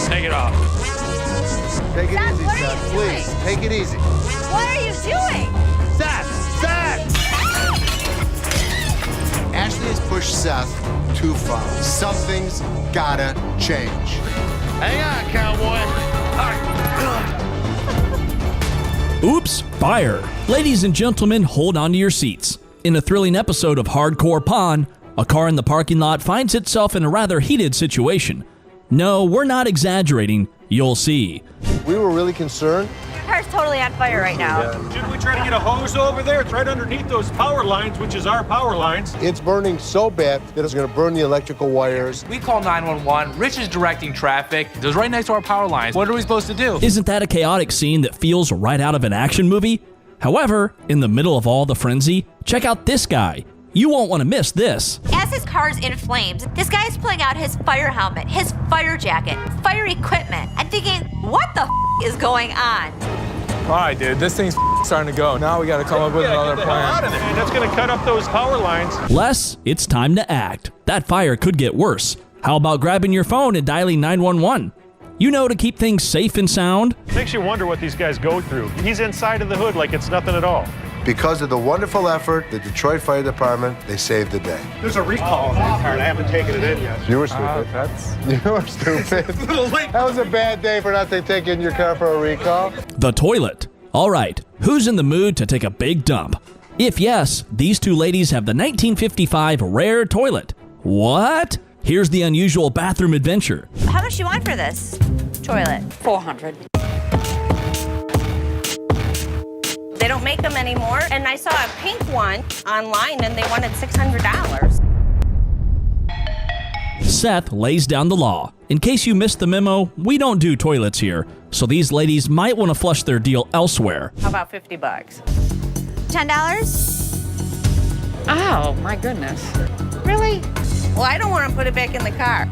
Take it off. Take it Seth, easy, what are Seth. you Please, doing? take it easy. What are you doing? Seth! Seth! Ashley has pushed Seth too far. Something's gotta change. Hang on, cowboy. Oops, fire. Ladies and gentlemen, hold on to your seats. In a thrilling episode of Hardcore Pawn, a car in the parking lot finds itself in a rather heated situation. No, we're not exaggerating. You'll see. We were really concerned. Your car's totally on fire right now. Shouldn't we try to get a hose over there? It's right underneath those power lines, which is our power lines. It's burning so bad that it's gonna burn the electrical wires. We call 911. Rich is directing traffic. It was right next to our power lines. What are we supposed to do? Isn't that a chaotic scene that feels right out of an action movie? However, in the middle of all the frenzy, check out this guy. You won't want to miss this. As his car's in flames, this guy is pulling out his fire helmet, his fire jacket, fire equipment. I'm thinking, what the is going on? All right, dude, this thing's starting to go. Now we got to come up with another plan. And that's going to cut up those power lines. Les, it's time to act. That fire could get worse. How about grabbing your phone and dialing 911? You know, to keep things safe and sound. Makes you wonder what these guys go through. He's inside of the hood like it's nothing at all. Because of the wonderful effort, the Detroit Fire Department, they saved the day. There's a recall on that car, and I haven't taken it in yet. You were stupid. You were stupid. That was a bad day for not taking your car for a recall. The toilet. All right, who's in the mood to take a big dump? If yes, these two ladies have the 1955 rare toilet. What? Here's the unusual bathroom adventure. How much do you want for this toilet? $400. They don't make them anymore, and I saw a pink one online, and they wanted $600. Seth lays down the law. In case you missed the memo, we don't do toilets here, so these ladies might want to flush their deal elsewhere. How about $50? $10? Oh, my goodness. Really? Well, I don't want to put it back in the car.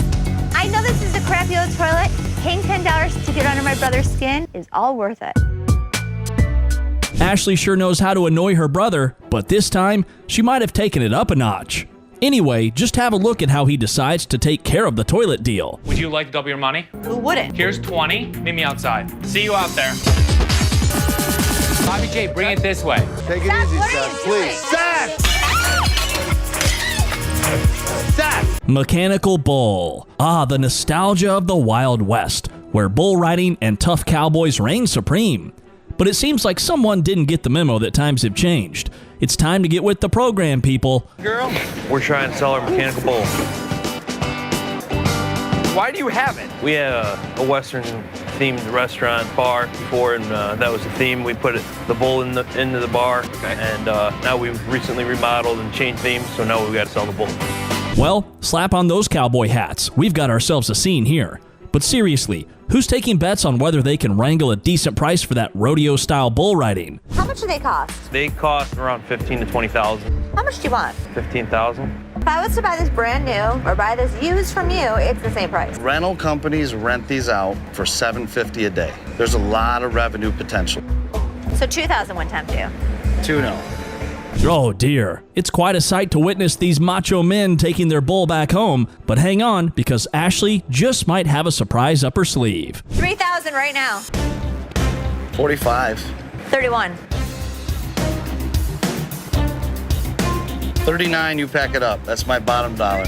I know this is a crappy old toilet. Paying $10 to get under my brother's skin is all worth it. Ashley sure knows how to annoy her brother, but this time, she might have taken it up a notch. Anyway, just have a look at how he decides to take care of the toilet deal. Would you like to double your money? Who wouldn't? Here's 20. Meet me outside. See you out there. Bobby J, bring it this way. Take it Seth, easy, what are Seth. you Please. doing? Seth! Mechanical bull. Ah, the nostalgia of the Wild West, where bull riding and tough cowboys reign supreme. But it seems like someone didn't get the memo that times have changed. It's time to get with the program, people. Girl, we're trying to sell our mechanical bull. Why do you have it? We had a Western-themed restaurant bar before, and that was the theme. We put the bull into the bar, and now we've recently remodeled and changed themes, so now we've got to sell the bull. Well, slap on those cowboy hats. We've got ourselves a scene here. But seriously, who's taking bets on whether they can wrangle a decent price for that rodeo-style bull riding? How much do they cost? They cost around $15,000 to $20,000. How much do you want? $15,000. If I was to buy this brand new or buy this used from you, it's the same price. Rental companies rent these out for $750 a day. There's a lot of revenue potential. So $2,000 would tempt you. $2,000. Oh dear, it's quite a sight to witness these macho men taking their bull back home. But hang on, because Ashley just might have a surprise up her sleeve. $3,000 right now. 45. 31. 39, you pack it up. That's my bottom dollar.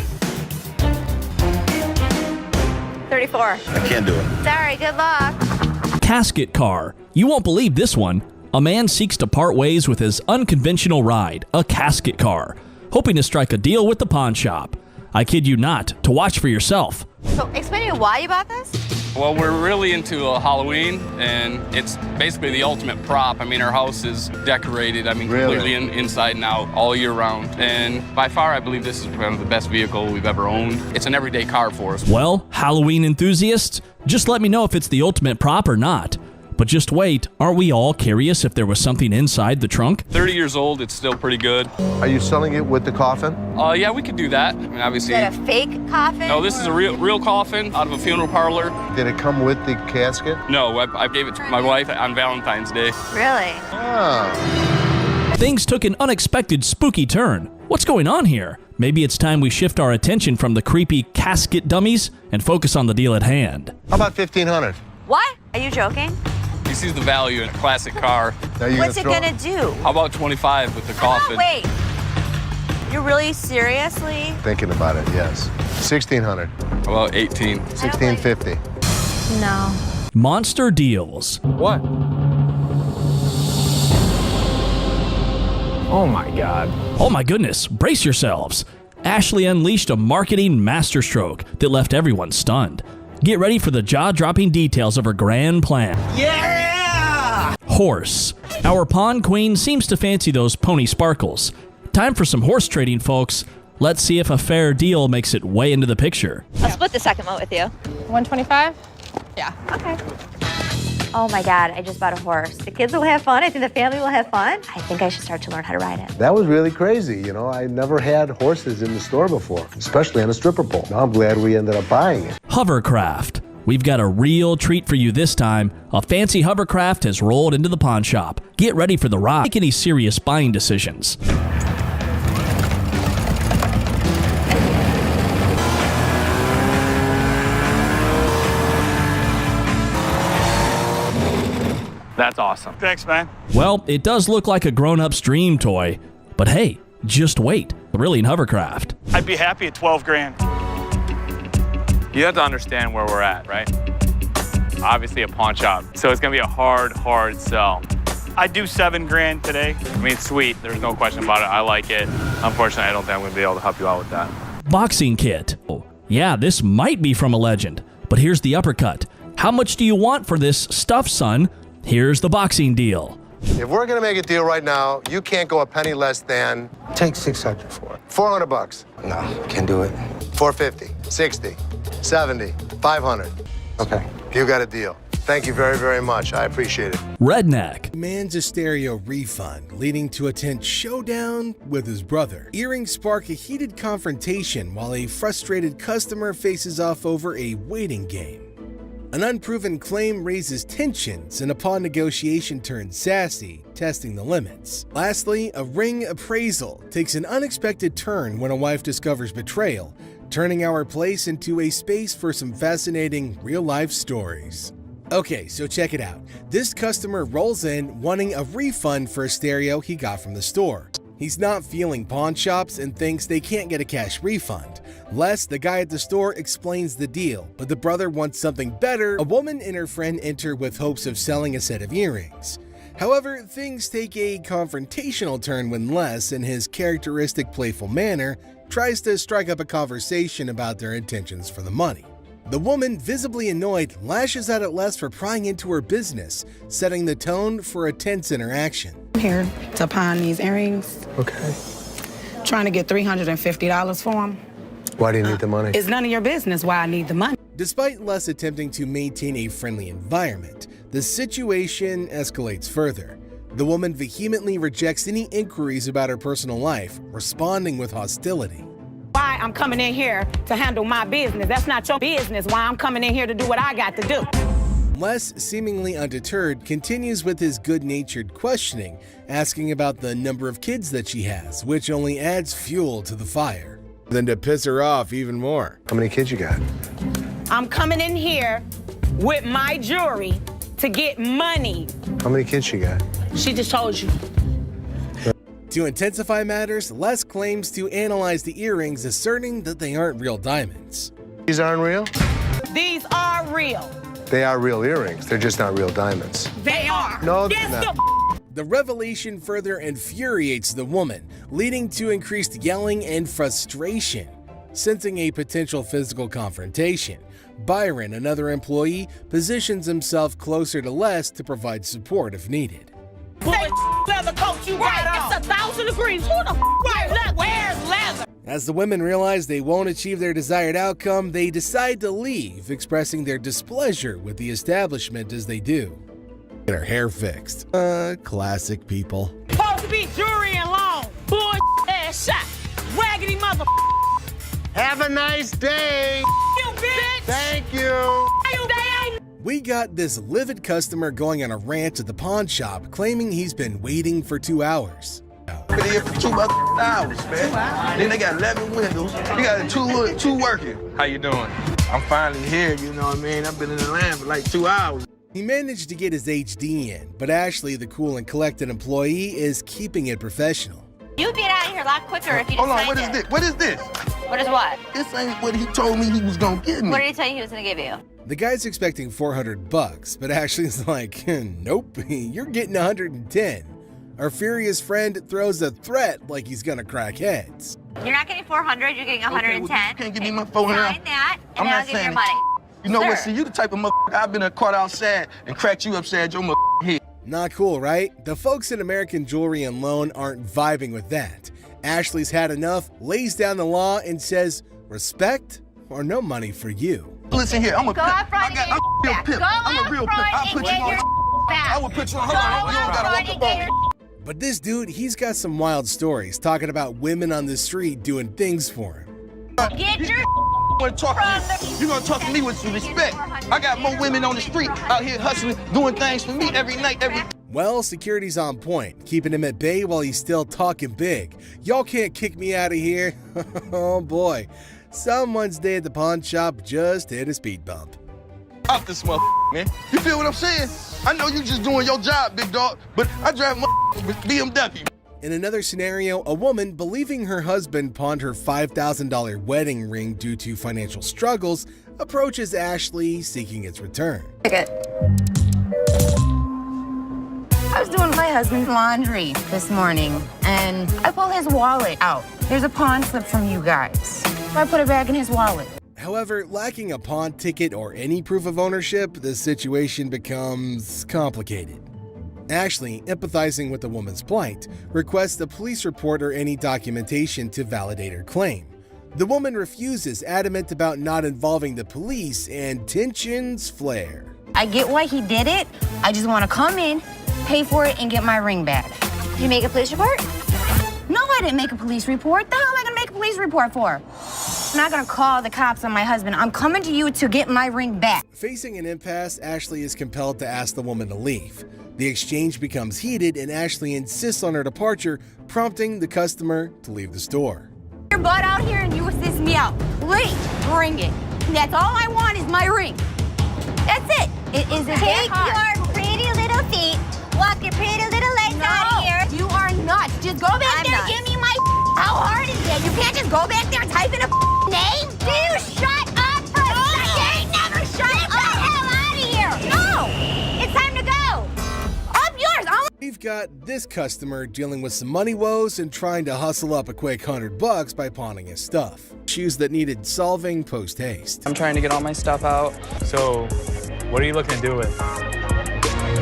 34. I can't do it. Sorry, good luck. Casket car. You won't believe this one. A man seeks to part ways with his unconventional ride, a casket car, hoping to strike a deal with the pawn shop. I kid you not, to watch for yourself. So explain to me why you bought this? Well, we're really into Halloween, and it's basically the ultimate prop. I mean, our house is decorated, completely inside and out all year round. And by far, I believe this is one of the best vehicle we've ever owned. It's an everyday car for us. Well, Halloween enthusiasts, just let me know if it's the ultimate prop or not. But just wait, aren't we all curious if there was something inside the trunk? 30 years old, it's still pretty good. Are you selling it with the coffin? Yeah, we could do that. I mean, obviously. Is that a fake coffin? No, this is a real coffin out of a funeral parlor. Did it come with the casket? No, I gave it to my wife on Valentine's Day. Really? Oh. Things took an unexpected spooky turn. What's going on here? Maybe it's time we shift our attention from the creepy casket dummies and focus on the deal at hand. How about 1,500? What? Are you joking? He sees the value in a classic car. What's it gonna do? How about 25 with the coffin? Wait. You're really seriously? Thinking about it, yes. 1,600. How about 18? 1,650. No. Monster deals. What? Oh my God. Oh my goodness, brace yourselves. Ashley unleashed a marketing masterstroke that left everyone stunned. Get ready for the jaw-dropping details of her grand plan. Yeah! Horse. Our pawn queen seems to fancy those pony sparkles. Time for some horse trading, folks. Let's see if a fair deal makes it way into the picture. I'll split the second one with you. 125? Yeah. Okay. Oh my God, I just bought a horse. The kids will have fun. I think the family will have fun. I think I should start to learn how to ride it. That was really crazy. You know, I never had horses in the store before, especially on a stripper pole. Now I'm glad we ended up buying it. Hovercraft. We've got a real treat for you this time. A fancy hovercraft has rolled into the pawn shop. Get ready for the ride. Make any serious buying decisions. That's awesome. Thanks, man. Well, it does look like a grown-up's dream toy. But hey, just wait. Thrilling hovercraft. I'd be happy at 12 grand. You have to understand where we're at, right? Obviously a pawn shop, so it's gonna be a hard sell. I'd do 7 grand today. I mean, it's sweet, there's no question about it. I like it. Unfortunately, I don't think I'm gonna be able to help you out with that. Boxing kit. Oh, yeah, this might be from a legend. But here's the uppercut. How much do you want for this stuff, son? Here's the boxing deal. If we're gonna make a deal right now, you can't go a penny less than... Take 600 for it. 400 bucks. No, can't do it. 450, 60, 70, 500. Okay. You got a deal. Thank you very, very much. I appreciate it. Redneck. Demands a stereo refund, leading to a tense showdown with his brother. Earrings spark a heated confrontation while a frustrated customer faces off over a waiting game. An unproven claim raises tensions, and upon negotiation turns sassy, testing the limits. Lastly, a ring appraisal takes an unexpected turn when a wife discovers betrayal, turning our place into a space for some fascinating real-life stories. Okay, so check it out. This customer rolls in wanting a refund for a stereo he got from the store. He's not feeling pawn shops and thinks they can't get a cash refund. Les, the guy at the store, explains the deal, but the brother wants something better. A woman and her friend enter with hopes of selling a set of earrings. However, things take a confrontational turn when Les, in his characteristic playful manner, tries to strike up a conversation about their intentions for the money. The woman, visibly annoyed, lashes out at Les for prying into her business, setting the tone for a tense interaction. I'm here to pawn these earrings. Okay. Trying to get $350 for them. Why do you need the money? It's none of your business why I need the money. Despite Les attempting to maintain a friendly environment, the situation escalates further. The woman vehemently rejects any inquiries about her personal life, responding with hostility. Why I'm coming in here to handle my business. That's not your business. Why I'm coming in here to do what I got to do. Les, seemingly undeterred, continues with his good-natured questioning, asking about the number of kids that she has, which only adds fuel to the fire. Then to piss her off even more. How many kids you got? I'm coming in here with my jewelry to get money. How many kids she got? She just told you. To intensify matters, Les claims to analyze the earrings, asserting that they aren't real diamonds. These aren't real? These are real. They are real earrings. They're just not real diamonds. They are. No, they're Yes, not. The revelation further infuriates the woman, leading to increased yelling and frustration. Sensing a potential physical confrontation, Byron, another employee, positions himself closer to Les to provide support if needed. Leather coat you got on. It's 1,000 degrees. Who the where's leather? As the women realize they won't achieve their desired outcome, they decide to leave, expressing their displeasure with the establishment as they do. Get her hair fixed. Classic people. Supposed to be jewelry and long. Bull ass shot. Raggedy mother. Have a nice day. You bitch. Thank you. You damn. We got this livid customer going on a rant at the pawn shop, claiming he's been waiting for 2 hours. Been here for 2 hours, man. Then they got 11 windows. You got two working. How you doing? I'm finally here, you know what I mean? I've been in the line for like 2 hours. He managed to get his HD in, but Ashley, the cool and collected employee, is keeping it professional. You'd be out of here a lot quicker if you Hold on, signed what is it. this? What is this? What is what? This ain't what he told me he was gonna give me. What did he tell you he was going to give you? The guy's expecting $400, but Ashley's like, nope, you're getting 110. Our furious friend throws a threat like he's gonna crack heads. You're not getting 400, you're getting 110. Okay, well, you can't give me my 400. Sign that, and I'm then not I'll give you saying your money. You know what? Sir. See, you the type of motherfucker I've been caught outside and cracked you upside your head. Not cool, right? The folks at American Jewelry and Loan aren't vibing with that. Ashley's had enough, lays down the law, and says, respect or no money for you. Listen here, I'm a Go pimp. out front and get your back. Go I'm a real out pimp. front I'll and put get you your on. back. I will put you on. Go Hold on. out You don't gotta front walk and up get on your me. But this dude, he's got some wild stories talking about women on the street doing things for him. Get your You're gonna talk to me with some respect. I got more women on the street out here hustling, doing things for me every night, Well, security's on point, keeping him at bay while he's still talking big. Y'all can't kick me out of here. Oh boy, someone's day at the pawn shop just hit a speed bump. Out this motherfucker, man. You feel what I'm saying? I know you just doing your job, big dog, but I drive with BMW. In another scenario, a woman, believing her husband pawned her $5,000 wedding ring due to financial struggles, approaches Ashley seeking its return. I was doing my husband's laundry this morning, and I pulled his wallet out. There's a pawn slip from you guys. So I put it back in his wallet. However, lacking a pawn ticket or any proof of ownership, the situation becomes complicated. Ashley, empathizing with the woman's plight, requests a police report or any documentation to validate her claim. The woman refuses, adamant about not involving the police, and tensions flare. I get why he did it. I just want to come in, pay for it, and get my ring back. Did you make a police report? No, I didn't make a police report. The hell am I gonna make a police report for? I'm not gonna call the cops on my husband. I'm coming to you to get my ring back. Facing an impasse, Ashley is compelled to ask the woman to leave. The exchange becomes heated, and Ashley insists on her departure, prompting the customer to leave the store. Your butt out here and you assist me out. Please, bring it. That's all I want is my ring. That's it. It isn't Take that hard. your pretty little feet, walk your pretty little legs out of here. You are nuts. Just go back there and give me my. How hard is it? You can't just go back there and type in a name. Do you shut up for a second? Never shut Get the hell out of here. No. It's time to go. Up yours. We've got this customer dealing with some money woes and trying to hustle up a quick $100 by pawning his stuff. Issues that needed solving post haste. I'm trying to get all my stuff out. So, what are you looking to do with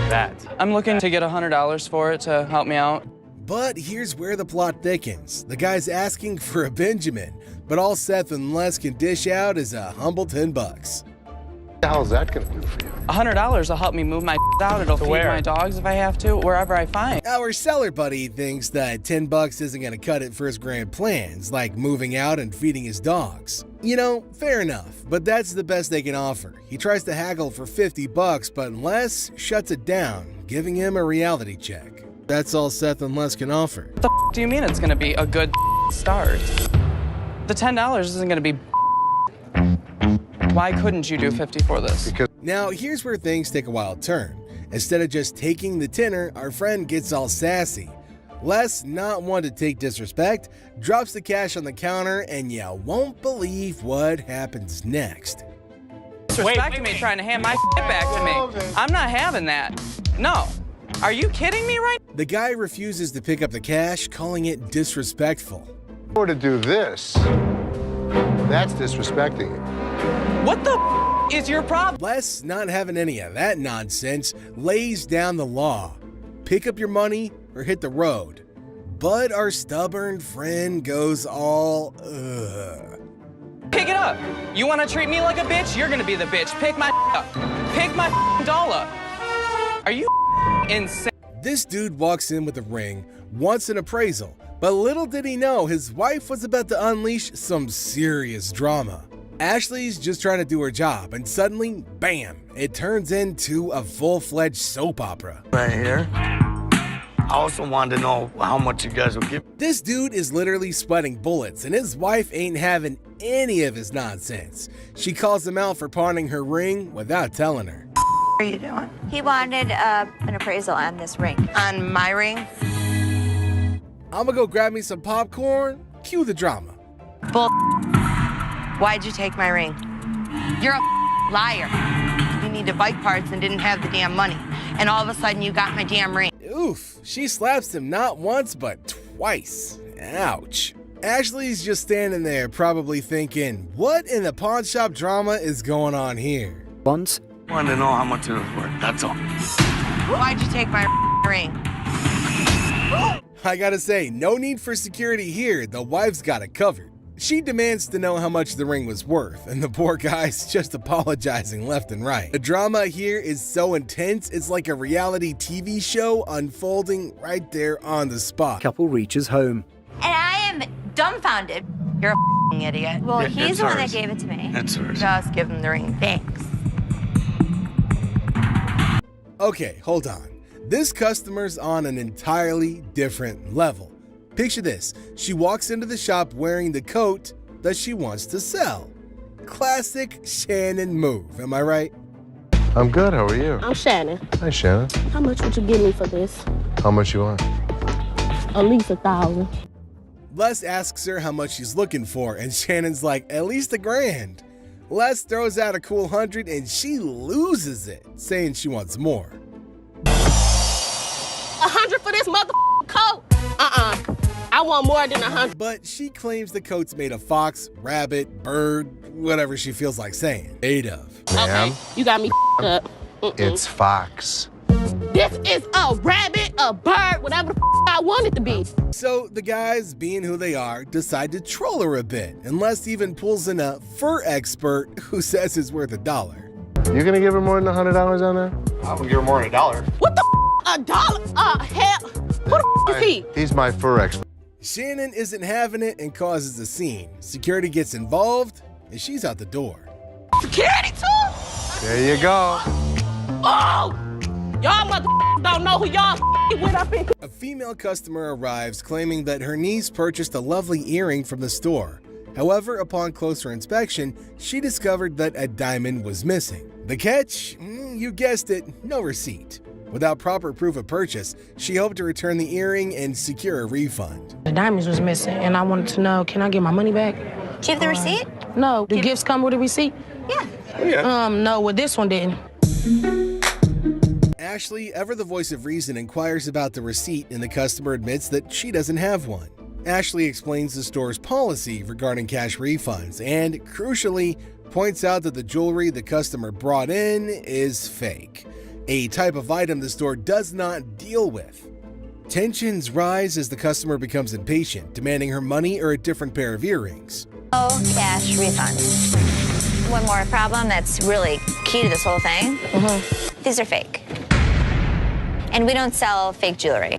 that? I'm looking to get $100 for it to help me out. But here's where the plot thickens. The guy's asking for a Benjamin, but all Seth and Les can dish out is a humble $10. What the hell is that gonna do for you? $100 will help me move my out. It'll feed where? my dogs if I have to, wherever I find. Our seller buddy thinks that $10 isn't gonna cut it for his grand plans, like moving out and feeding his dogs. You know, fair enough, but that's the best they can offer. He tries to haggle for $50, but Les shuts it down, giving him a reality check. That's all Seth and Les can offer. What the do you mean it's gonna be a good start? The $10 isn't gonna be. Why couldn't you do 50 for this? Now, here's where things take a wild turn. Instead of just taking the tenner, our friend gets all sassy. Les, not one to take disrespect, drops the cash on the counter, and you won't believe what happens next. Disrespecting me, trying to hand my back to me. I'm not having that. No. Are you kidding me right? The guy refuses to pick up the cash, calling it disrespectful. Or to do this, that's disrespecting it. What the is your problem? Les, not having any of that nonsense, lays down the law. Pick up your money or hit the road. But our stubborn friend goes all, ugh. Pick it up. You want to treat me like a bitch? You're gonna be the bitch. Pick my up. Pick my doll up. Are you insane? This dude walks in with a ring, wants an appraisal, but little did he know his wife was about to unleash some serious drama. Ashley's just trying to do her job, and suddenly, bam, it turns into a full-fledged soap opera. Right here. I also wanted to know how much you guys would give. This dude is literally sweating bullets, and his wife ain't having any of his nonsense. She calls him out for pawning her ring without telling her. What are you doing? He wanted an appraisal on this ring. On my ring? I'ma go grab me some popcorn, cue the drama. Bull. Why'd you take my ring? You're a liar. You needed bike parts and didn't have the damn money. And all of a sudden you got my damn ring. Oof, she slaps him not once, but twice. Ouch. Ashley's just standing there probably thinking, what in the pawn shop drama is going on here? Bonds? Wanted to know how much it was worth, that's all. Why'd you take my ring? I gotta say, no need for security here, the wife's got it covered. She demands to know how much the ring was worth, and the poor guy's just apologizing left and right. The drama here is so intense, it's like a reality TV show unfolding right there on the spot. Couple reaches home. And I am dumbfounded. You're a idiot. Well, Yeah, he's it's the one that hers. gave it to me. That's hers. Just give him the ring. Thanks. Okay, hold on. This customer's on an entirely different level. Picture this, she walks into the shop wearing the coat that she wants to sell. Classic Shannon move, am I right? I'm good, how are you? I'm Shannon. Hi, Shannon. How much would you give me for this? How much you want? At least 1,000. Les asks her how much she's looking for, and Shannon's like, at least $1,000. Les throws out a cool 100 and she loses it, saying she wants more. 100 for this motherfucking coat? I want more than 100. But she claims the coat's made of fox, rabbit, bird, whatever she feels like saying. Made of. Okay, you got me up. It's fox. This is a rabbit, a bird, whatever the I want it to be. So the guys, being who they are, decide to troll her a bit, and Les even pulls in a fur expert who says it's worth $1. You gonna give her more than $100 on that? I'm gonna give her more than $1. What the $1? Hell, who the is he? He's my fur expert. Shannon isn't having it and causes a scene. Security gets involved, and she's out the door. Security too? There you go. Oh! Y'all motherfuckers don't know who y'all with up in. A female customer arrives claiming that her niece purchased a lovely earring from the store. However, upon closer inspection, she discovered that a diamond was missing. The catch? You guessed it, no receipt. Without proper proof of purchase, she hoped to return the earring and secure a refund. The diamonds was missing, and I wanted to know, can I get my money back? Do you have the receipt? No. Do gifts come with a receipt? Yeah. No, well, this one didn't. Ashley, ever the voice of reason, inquires about the receipt, and the customer admits that she doesn't have one. Ashley explains the store's policy regarding cash refunds and, crucially, points out that the jewelry the customer brought in is fake, a type of item the store does not deal with. Tensions rise as the customer becomes impatient, demanding her money or a different pair of earrings. Oh, cash refunds. One more problem that's really key to this whole thing. These are fake. And we don't sell fake jewelry.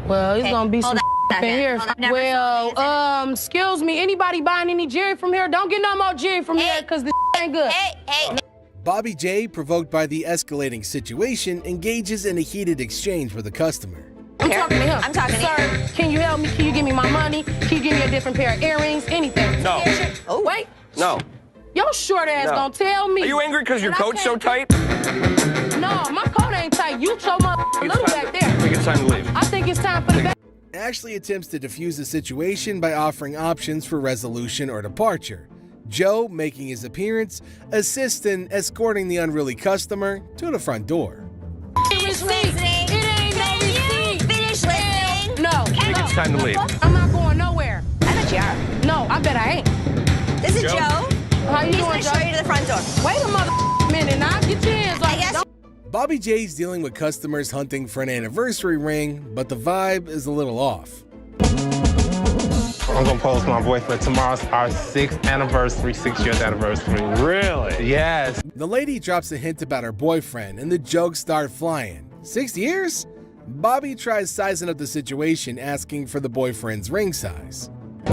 Well, it's gonna be hold some on, in here. hold on. Never Well, excuse me, anybody buying any jewelry from here? Don't get no more jewelry from here, because this ain't good. Hey. Bobby J, provoked by the escalating situation, engages in a heated exchange with the customer. I'm talking to him. I'm talking to Sir, you. can you help me? Can you give me my money? Can you give me a different pair of earrings? Anything. No. Oh, wait. No. Your short ass No. gonna tell me. Are you angry because your that I coat's so can't- tight? No, my coat ain't tight. You show my little back there. I think it's time to leave. I think it's time for the back. Ashley attempts to defuse the situation by offering options for resolution or departure. Joe, making his appearance, assists in escorting the unruly customer to the front door. Finish listening. It ain't no receipt. Finish listening. No. I think it's time to leave. I'm not going nowhere. I bet you are. No, I bet I ain't. This is Joe. How you He's doing, gonna Joe? show you to the front door. Wait a minute now. Get your hands off. I guess. Bobby J's dealing with customers hunting for an anniversary ring, but the vibe is a little off. I'm gonna pose my boyfriend. Tomorrow's our 6th anniversary, 6 years anniversary. Really? Yes. The lady drops a hint about her boyfriend, and the jokes start flying. 6 years? Bobby tries sizing up the situation, asking for the boyfriend's ring size.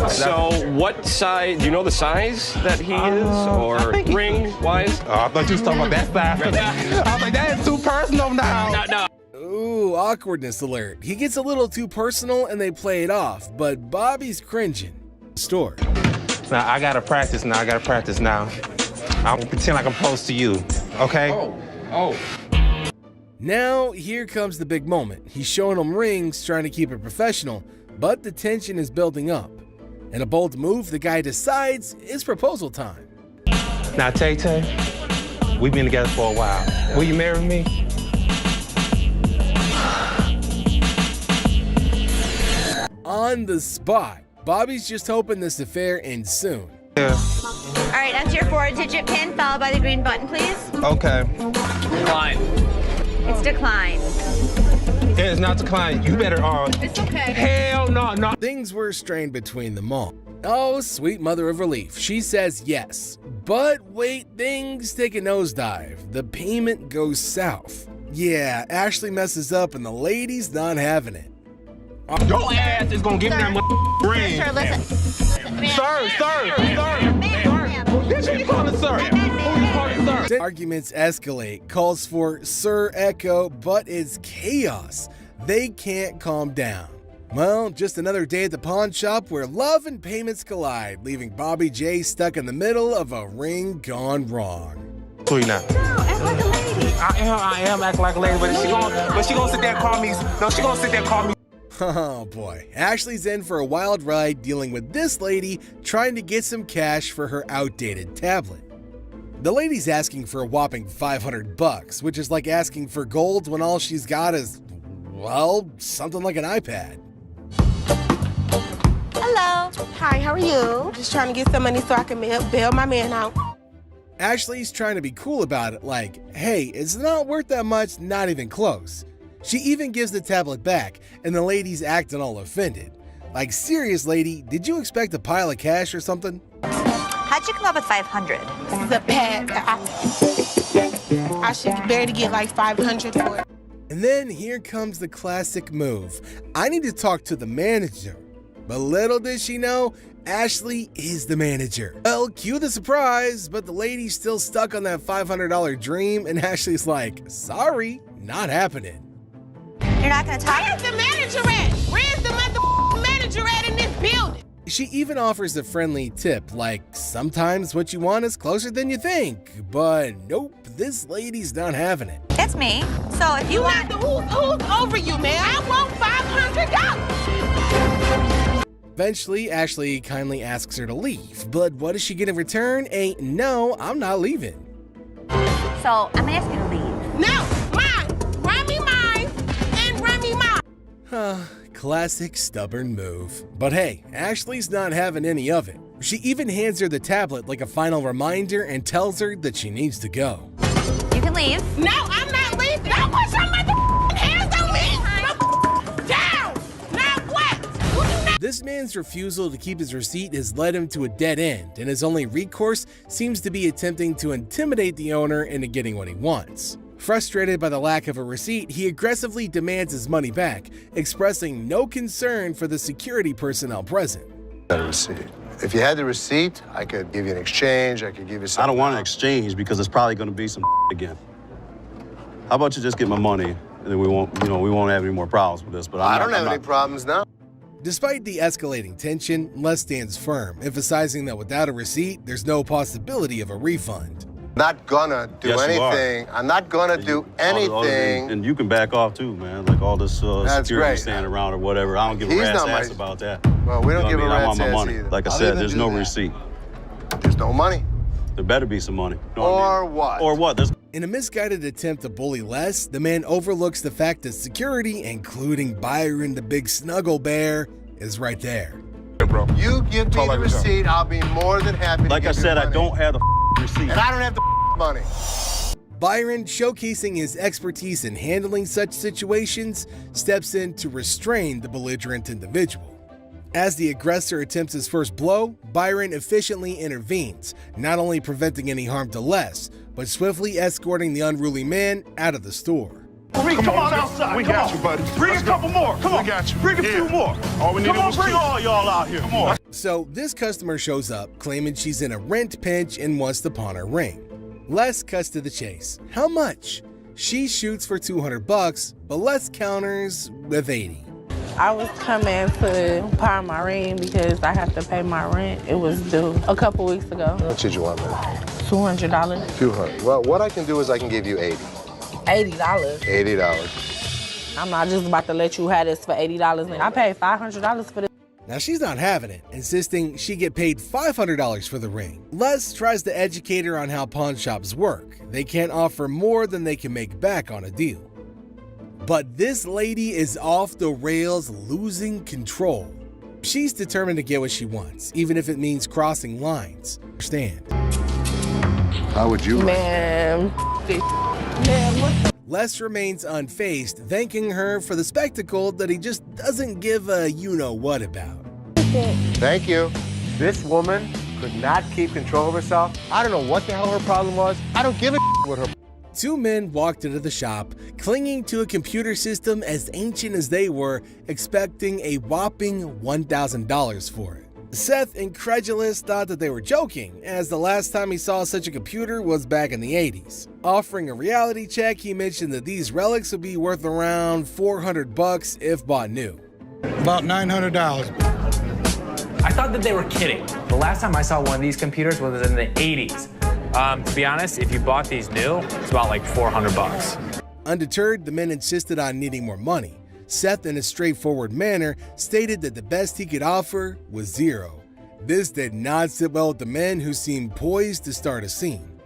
So, what size? Do you know the size that he is, or ring-wise? I thought you was talking about that size. I was like, that is too personal now. No. Ooh, awkwardness alert. He gets a little too personal and they play it off, but Bobby's cringing. Store. Now, I gotta practice now. I'm gonna pretend like I'm close to you, okay? Oh. Now, here comes the big moment. He's showing him rings, trying to keep it professional, but the tension is building up. In a bold move, the guy decides it's proposal time. Now, Tay-Tay, we've been together for a while. Will you marry me? On the spot. Bobby's just hoping this affair ends soon. Yeah. All right, enter your 4-digit PIN followed by the green button, please. Okay. Decline. It's declined. It is not declining. You better It's okay. Hell no. Things were strained between them all. Oh, sweet mother of relief. She says yes. But wait, things take a nosedive. The payment goes south. Yeah, Ashley messes up and the lady's not having it. Your ass is gonna give me that ring. Sir, listen. Sir. Who you calling sir? Arguments escalate, calls for Sir Echo, but it's chaos. They can't calm down. Well, just another day at the pawn shop where love and payments collide, leaving Bobby J stuck in the middle of a ring gone wrong. Who you not? No, act like a lady. I am acting like a lady, but she gonna sit there and call me. No, she gonna sit there and call me. Oh boy, Ashley's in for a wild ride dealing with this lady trying to get some cash for her outdated tablet. The lady's asking for a whopping $500, which is like asking for gold when all she's got is, well, something like an iPad. Hello. Hi, how are you? Just trying to get some money so I can bail my man out. Ashley's trying to be cool about it, like, hey, it's not worth that much, not even close. She even gives the tablet back, and the lady's acting all offended. Like, serious lady, did you expect a pile of cash or something? How'd you come up with 500? This is a pad. I should barely get like 500 for it. And then here comes the classic move. I need to talk to the manager. But little did she know, Ashley is the manager. Well, cue the surprise, but the lady's still stuck on that $500 dream, and Ashley's like, sorry, not happening. You're not gonna talk? Where's the manager at? Where's the manager at in this building? She even offers a friendly tip, like, sometimes what you want is closer than you think. But nope, this lady's not having it. It's me. So if you want... Who's over you, man? I want $500. Eventually, Ashley kindly asks her to leave. But what does she get in return? A no, I'm not leaving. So I'm gonna ask you to leave. No, mine. Run me mine and run me mine. Classic stubborn move. But hey, Ashley's not having any of it. She even hands her the tablet like a final reminder and tells her that she needs to go. You can leave. No, I'm not leaving. Don't put some hands on me. Down. Now what? This man's refusal to keep his receipt has led him to a dead end, and his only recourse seems to be attempting to intimidate the owner into getting what he wants. Frustrated by the lack of a receipt, he aggressively demands his money back, expressing no concern for the security personnel present. Got a receipt. If you had the receipt, I could give you an exchange, I could give you something. I don't want an exchange because it's probably going to be some again. How about you just get my money and then we won't have any more problems with this. But I don't have any problems now. Despite the escalating tension, Les stands firm, emphasizing that without a receipt, there's no possibility of a refund. Not gonna do anything. I'm not gonna do anything. And you can back off too, man. Like all this security standing around or whatever. I don't give a rat's ass about that. Well, we don't give a rat's I want my ass money. either. Like I said, there's no receipt. There's no money. There better be some money. Or what? Or what? In a misguided attempt to bully Les, the man overlooks the fact that security, including Byron the big snuggle bear, is right there. Bro. You give me the receipt, I'll be more than happy to give you money. Like I said, I don't have the receipt. And I don't have the money. Byron, showcasing his expertise in handling such situations, steps in to restrain the belligerent individual. As the aggressor attempts his first blow, Byron efficiently intervenes, not only preventing any harm to Les, but swiftly escorting the unruly man out of the store. Come on outside. We got you, buddy. Bring a couple more. Come on. We got you. Bring a few more. All we need is bring all y'all out here. Come on. So this customer shows up, claiming she's in a rent pinch and wants to pawn her ring. Les cuts to the chase. How much? She shoots for $200, but less counters with 80. I was coming to pawn my ring because I have to pay my rent. It was due a couple weeks ago. How much did you want, man? $200. 200. Well, what I can do is I can give you 80. $80. $80. I'm not just about to let you have this for $80. I paid $500 for this. Now she's not having it, insisting she get paid $500 for the ring. Les tries to educate her on how pawn shops work. They can't offer more than they can make back on a deal. But this lady is off the rails, losing control. She's determined to get what she wants, even if it means crossing lines. Understand? How would you? Man, what? Les remains unfazed, thanking her for the spectacle that he just doesn't give a you-know-what about. Thank you. This woman could not keep control of herself. I don't know what the hell her problem was. I don't give a what her. Two men walked into the shop, clinging to a computer system as ancient as they were, expecting a whopping $1,000 for it. Seth, incredulous, thought that they were joking, as the last time he saw such a computer was back in the 80s. Offering a reality check, he mentioned that these relics would be worth around $400 if bought new. About $900. I thought that they were kidding. The last time I saw one of these computers was in the 80s. To be honest, if you bought these new, it's about like $400. Undeterred, the men insisted on needing more money. Seth, in a straightforward manner, stated that the best he could offer was $0. This did not sit well with the men, who seemed poised to start a scene.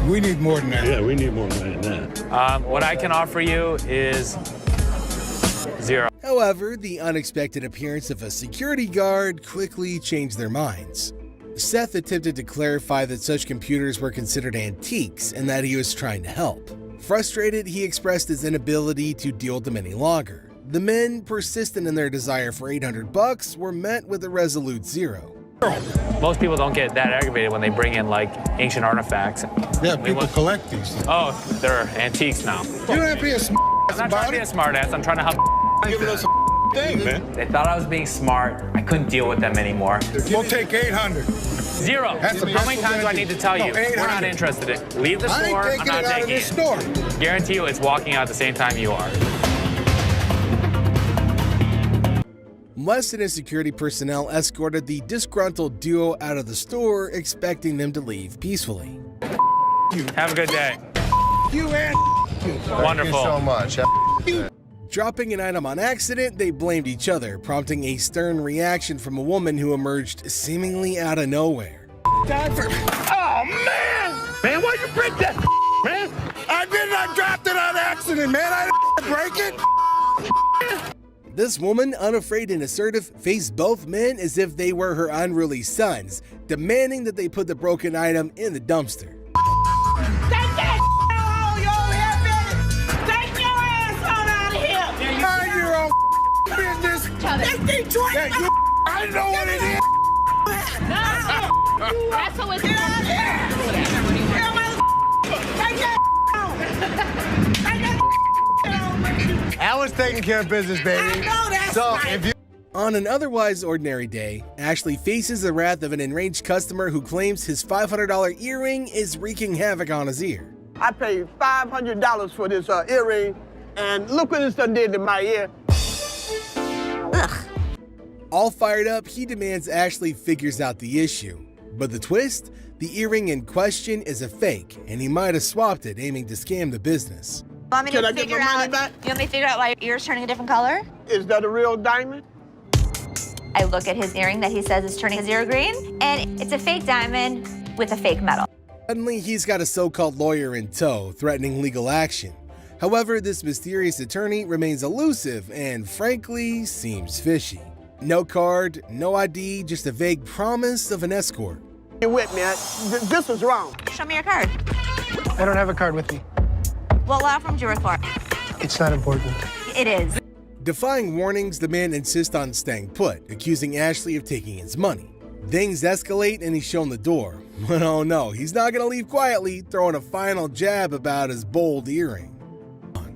We need more than that. Yeah, we need more money than that. What I can offer you is $0. However, the unexpected appearance of a security guard quickly changed their minds. Seth attempted to clarify that such computers were considered antiques and that he was trying to help. Frustrated, he expressed his inability to deal with them any longer. The men, persistent in their desire for $800, were met with a resolute $0. Most people don't get that aggravated when they bring in like ancient artifacts. Yeah, people collect these. Oh, they're antiques now. You don't have to be a I'm not trying to be a smart ass, I'm trying to help. Giving us a thing, man. They thought I was being smart. I couldn't deal with them anymore. We'll take 800. $0. How many times do I need to tell you? We're not interested in. Leave the store. I'm not taking it. Store. Guarantee you it's walking out at the same time you are. Les and his security personnel escorted the disgruntled duo out of the store, expecting them to leave peacefully. Have a good day. You and Wonderful. Thank you so much. Dropping an item on accident, they blamed each other, prompting a stern reaction from a woman who emerged seemingly out of nowhere. Oh, man! Man, why you break that, man? I did not drop it on accident, man. I didn't break it. This woman, unafraid and assertive, faced both men as if they were her unruly sons, demanding that they put the broken item in the dumpster. Take that home, you old hillbilly! Take your ass on out of here! Mind your own business. That's Detroit! Yeah, you, I know what it is. No! That's who it's Get out of here! Take that home! Take that home! I was taking care of business, baby. I know that's so right. if you. On an otherwise ordinary day, Ashley faces the wrath of an enraged customer who claims his $500 earring is wreaking havoc on his ear. I paid $500 for this earring, and look what this done did to my ear. Ugh. All fired up, he demands Ashley figures out the issue. But the twist? The earring in question is a fake, and he might have swapped it, aiming to scam the business. Want me Can to I get figure my money out? back? You want me to figure out why your ear's turning a different color? Is that a real diamond? I look at his earring that he says is turning 0 green, and it's a fake diamond with a fake metal. Suddenly, he's got a so-called lawyer in tow, threatening legal action. However, this mysterious attorney remains elusive and, frankly, seems fishy. No card, no ID, just a vague promise of an escort. You're with me. This is wrong. Show me your card. I don't have a card with me. What law firm do you work for? It's not important. It is. Defying warnings, the man insists on staying put, accusing Ashley of taking his money. Things escalate and he's shown the door. But oh no, he's not gonna leave quietly, throwing a final jab about his bold earring.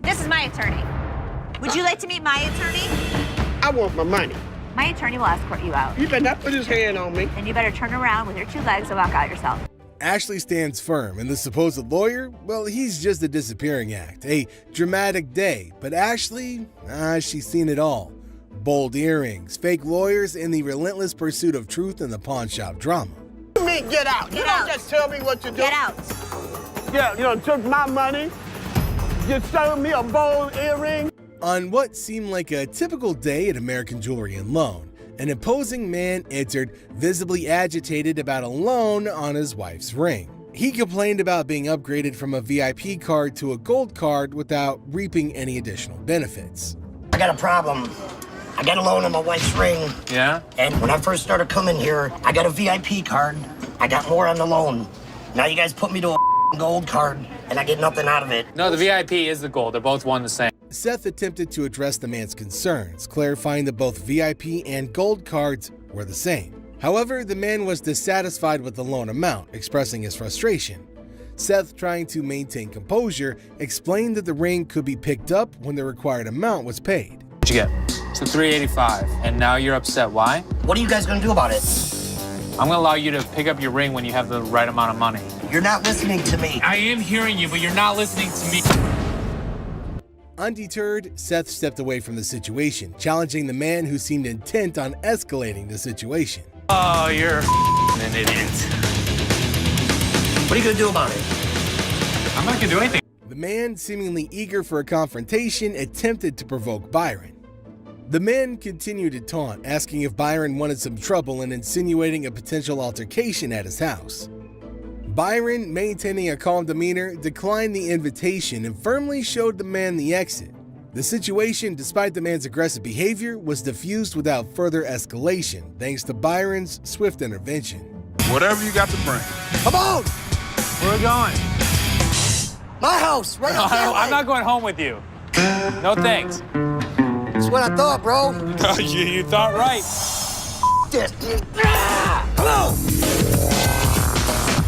This is my attorney. Would you like to meet my attorney? I want my money. My attorney will escort you out. You better not put his hand on me. Then you better turn around with your 2 legs and walk out yourself. Ashley stands firm, and the supposed lawyer, well, he's just a disappearing act. A dramatic day, but Ashley, she's seen it all. Bold earrings, fake lawyers, and the relentless pursuit of truth in the pawn shop drama. You mean get out? You don't just tell me what to do. Get out. Yeah, you know, took my money, just sold me a bold earring. On what seemed like a typical day at American Jewelry and Loan, an imposing man entered, visibly agitated about a loan on his wife's ring. He complained about being upgraded from a VIP card to a gold card without reaping any additional benefits. I got a problem. I got a loan on my wife's ring. Yeah? And when I first started coming here, I got a VIP card. I got more on the loan. Now you guys put me to a gold card, and I get nothing out of it. No, the VIP is the gold. They're both one the same. Seth attempted to address the man's concerns, clarifying that both VIP and gold cards were the same. However, the man was dissatisfied with the loan amount, expressing his frustration. Seth, trying to maintain composure, explained that the ring could be picked up when the required amount was paid. What'd you get? It's a $385, and now you're upset. Why? What are you guys gonna do about it? I'm gonna allow you to pick up your ring when you have the right amount of money. You're not listening to me. I am hearing you, but you're not listening to me. Undeterred, Seth stepped away from the situation, challenging the man who seemed intent on escalating the situation. Oh, you're an idiot. What are you gonna do about it? I'm not gonna do anything. The man, seemingly eager for a confrontation, attempted to provoke Byron. The man continued to taunt, asking if Byron wanted some trouble and insinuating a potential altercation at his house. Byron, maintaining a calm demeanor, declined the invitation and firmly showed the man the exit. The situation, despite the man's aggressive behavior, was diffused without further escalation, thanks to Byron's swift intervention. Whatever you got to bring. Come on! Where are we going? My house, right up that way. I'm not going home with you. No thanks. That's what I thought, bro. you thought right. This. Hello!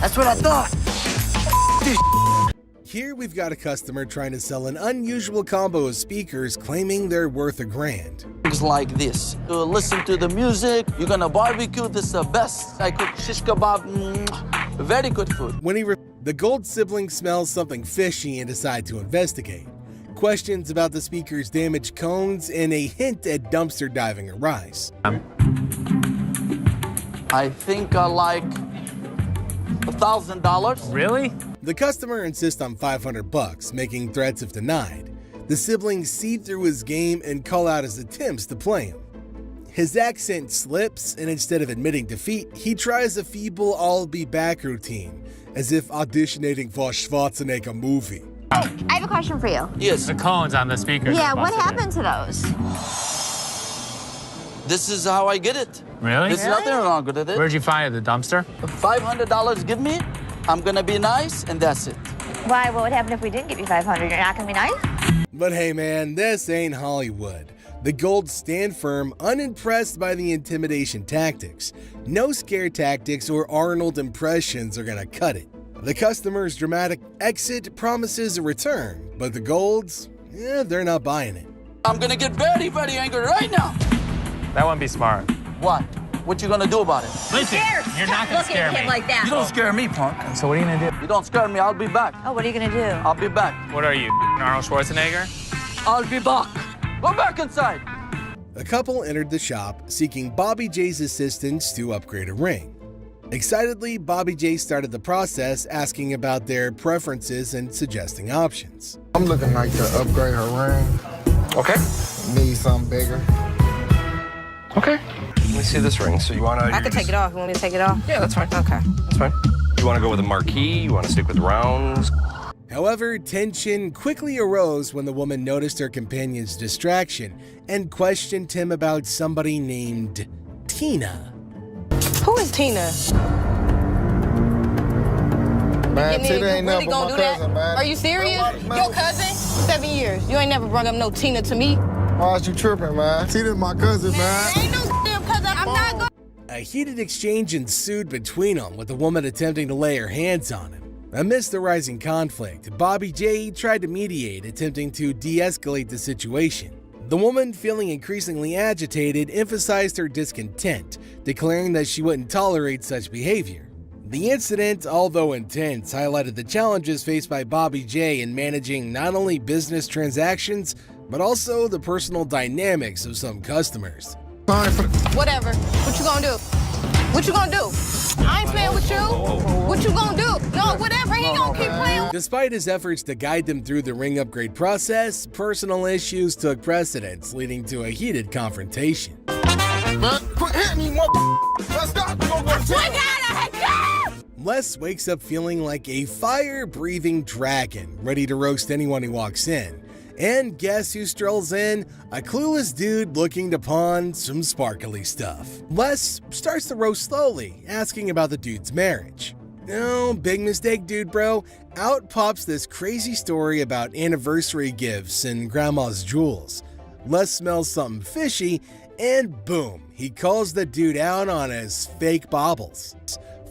That's what I thought. Here we've got a customer trying to sell an unusual combo of speakers claiming they're worth $1,000. It's like this. You listen to the music, you're gonna barbecue, this is the best. I cook shish kebab, very good food. When the gold sibling smells something fishy and decide to investigate. Questions about the speaker's damaged cones and a hint at dumpster diving arise. I think I like $1,000. Really? The customer insists on $500, making threats if denied. The siblings see through his game and call out his attempts to play him. His accent slips, and instead of admitting defeat, he tries a feeble "I'll be back" routine, as if auditioning for a Schwarzenegger movie. I have a question for you. Yes. The cones on the speakers. Yeah, what happened to those? This is how I get it. Really? There's nothing wrong with it. Where'd you find it? The dumpster? $500 give me, I'm gonna be nice, and that's it. Why? What would happen if we didn't give you $500? You're not gonna be nice? But hey man, this ain't Hollywood. The Golds stand firm, unimpressed by the intimidation tactics. No scare tactics or Arnold impressions are gonna cut it. The customer's dramatic exit promises a return, but the Golds, they're not buying it. I'm gonna get very, very angry right now. That wouldn't be smart. What? What you gonna do about it? Listen, you're not gonna scare me. Like that. You don't scare me, punk. So what are you gonna do? You don't scare me, I'll be back. Oh, what are you gonna do? I'll be back. What are you, Arnold Schwarzenegger? I'll be back. Go back inside. The couple entered the shop, seeking Bobby J's assistance to upgrade a ring. Excitedly, Bobby J started the process, asking about their preferences and suggesting options. I'm looking like to upgrade her ring. Okay. Need something bigger. Okay. Let me see this ring. So you want to... I can take it off. You want me to take it off? Yeah, that's fine. Okay. That's fine. You want to go with a marquee? You want to stick with rounds? However, tension quickly arose when the woman noticed her companion's distraction and questioned him about somebody named Tina. Who is Tina? Man, You Tina ain't really never gonna my do that? cousin, man. Are you serious? Man, Your cousin? 7 years. You ain't never brought up no Tina to me. Why is you tripping, man? Tina's my cousin, man. Ain't no damn cousin. I'm not going. A heated exchange ensued between them, with the woman attempting to lay her hands on him. Amidst the rising conflict, Bobby J tried to mediate, attempting to de-escalate the situation. The woman, feeling increasingly agitated, emphasized her discontent, declaring that she wouldn't tolerate such behavior. The incident, although intense, highlighted the challenges faced by Bobby J in managing not only business transactions, but also the personal dynamics of some customers. Whatever. What you gonna do? What you gonna do? I ain't playing with you. What you gonna do? No, whatever. He gonna keep playing. Despite his efforts to guide them through the ring upgrade process, personal issues took precedence, leading to a heated confrontation. Man, quit hitting me, Let's stop. We're gonna go to jail. Les wakes up feeling like a fire-breathing dragon, ready to roast anyone who walks in. And guess who strolls in? A clueless dude looking to pawn some sparkly stuff. Les starts the roast slowly, asking about the dude's marriage. No, big mistake, dude, bro. Out pops this crazy story about anniversary gifts and grandma's jewels. Les smells something fishy, and boom, he calls the dude out on his fake baubles.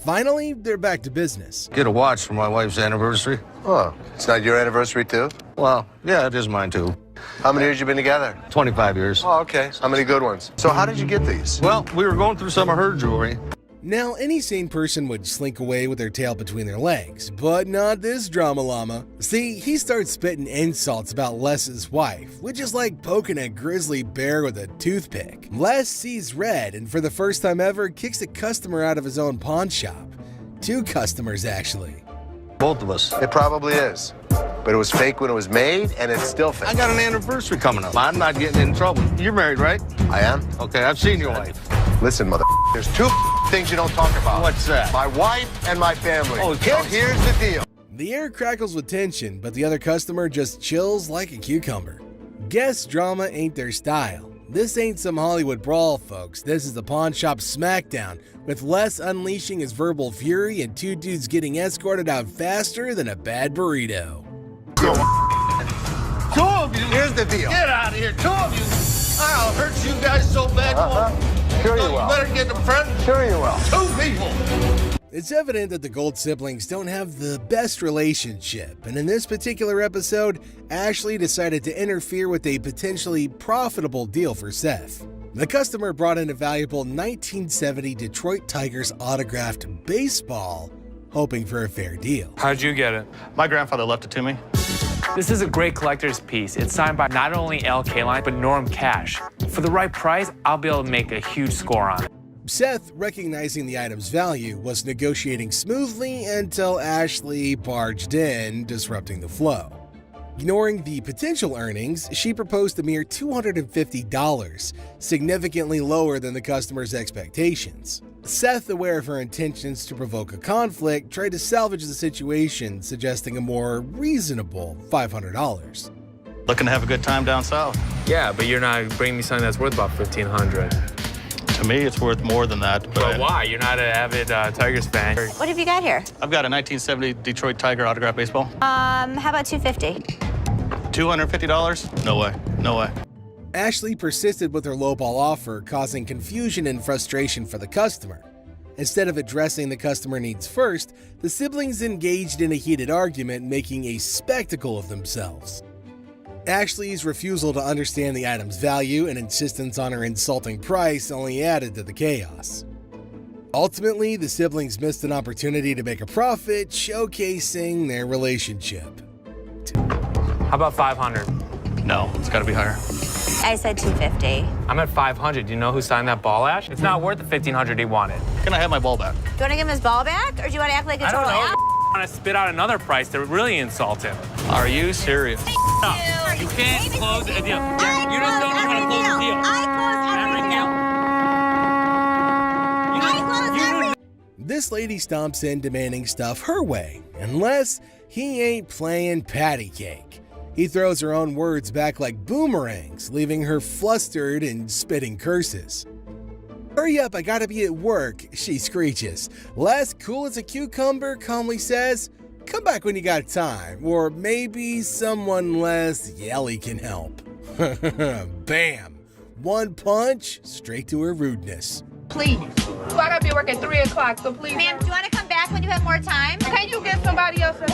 Finally, they're back to business. Get a watch for my wife's anniversary. Oh, it's not your anniversary too? Well, yeah, it is mine too. How many years you been together? 25 years. Oh, okay. How many good ones? So how did you get these? Well, we were going through some of her jewelry. Now, any sane person would slink away with their tail between their legs, but not this drama llama. See, he starts spitting insults about Les's wife, which is like poking a grizzly bear with a toothpick. Les sees red and for the first time ever kicks a customer out of his own pawn shop. 2 customers, actually. Both of us. It probably is. But it was fake when it was made, and it's still fake. I got an anniversary coming up. I'm not getting in trouble. You're married, right? I am. Okay, I've seen your wife. Listen, mother, there's 2 things you don't talk about. What's that? My wife and my family. Oh, so here's the deal. The air crackles with tension, but the other customer just chills like a cucumber. Guess drama ain't their style. This ain't some Hollywood brawl, folks. This is the pawn shop smackdown, with Les unleashing his verbal fury and 2 dudes getting escorted out faster than a bad burrito. 2 of you. Here's the deal. Get out of here, 2 of you. I'll hurt you guys so bad. Sure you You will. better get them friends. Sure you will. 2 people. It's evident that the Gold siblings don't have the best relationship, and in this particular episode, Ashley decided to interfere with a potentially profitable deal for Seth. The customer brought in a valuable 1970 Detroit Tigers autographed baseball, hoping for a fair deal. How'd you get it? My grandfather left it to me. This is a great collector's piece. It's signed by not only L. Kaline, but Norm Cash. For the right price, I'll be able to make a huge score on it. Seth, recognizing the item's value, was negotiating smoothly until Ashley barged in, disrupting the flow. Ignoring the potential earnings, she proposed a mere $250, significantly lower than the customer's expectations. Seth, aware of her intentions to provoke a conflict, tried to salvage the situation, suggesting a more reasonable $500. Looking to have a good time down south. Yeah, but you're not bringing me something that's worth about $1,500. To me, it's worth more than that. But why? You're not an avid Tigers fan. What have you got here? I've got a 1970 Detroit Tiger autograph baseball. How about $250? $250? No way. No way. Ashley persisted with her lowball offer, causing confusion and frustration for the customer. Instead of addressing the customer needs first, the siblings engaged in a heated argument, making a spectacle of themselves. Ashley's refusal to understand the item's value and insistence on her insulting price only added to the chaos. Ultimately, the siblings missed an opportunity to make a profit, showcasing their relationship. How about $500? No, it's got to be higher. I said $250. I'm at $500. Do you know who signed that ball, Ash? It's not worth the $1,500 he wanted. Can I have my ball back? Do you want to give him his ball back, or do you want to act like a I don't total know. ass? I want to spit out another price to really insult him. Are you serious? No, you can't close a deal. You just don't know how to close a deal. I close every deal. This lady stomps in demanding stuff her way, unless he ain't playing patty cake. He throws her own words back like boomerangs, leaving her flustered and spitting curses. "Hurry up, I gotta be at work," she screeches. Les, cool as a cucumber, calmly says, "Come back when you got time, or maybe someone less yelly can help." Bam! 1 punch, straight to her rudeness. Please. So I gotta be at work at 3 o'clock, so please. Ma'am, do you want to come back when you have more time? Can you get somebody else to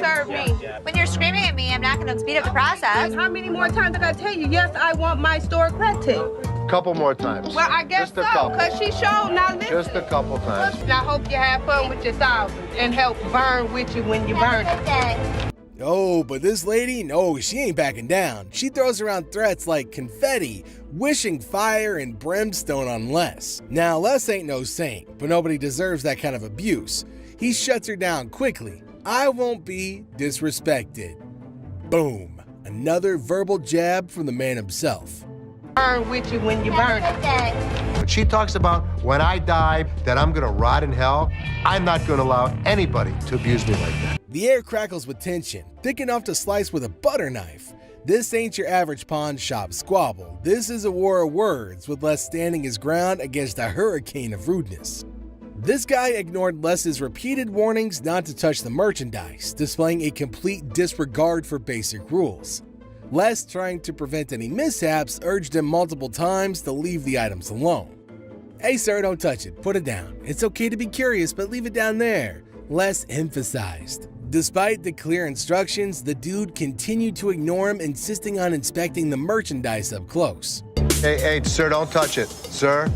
serve me? When you're screaming at me, I'm not going to speed up the process. How many more times did I tell you? Yes, I want my store credit. Couple more times. Well, I guess Just a so, couple. because she showed not listening. Just a couple times. And I hope you have fun with your thousands and help burn with you when you burn it. Oh, but this lady, no, she ain't backing down. She throws around threats like confetti, wishing fire and brimstone on Les. Now, Les ain't no saint, but nobody deserves that kind of abuse. He shuts her down quickly. I won't be disrespected. Boom. Another verbal jab from the man himself. Burn with you when you burn it. When she talks about when I die that I'm gonna rot in hell, I'm not gonna allow anybody to abuse me like that. The air crackles with tension, thick enough to slice with a butter knife. This ain't your average pawn shop squabble. This is a war of words, with Les standing his ground against a hurricane of rudeness. This guy ignored Les's repeated warnings not to touch the merchandise, displaying a complete disregard for basic rules. Les, trying to prevent any mishaps, urged him multiple times to leave the items alone. Hey sir, don't touch it, put it down. It's okay to be curious, but leave it down there, Les emphasized. Despite the clear instructions, the dude continued to ignore him, insisting on inspecting the merchandise up close. Hey, sir, don't touch it. Sir,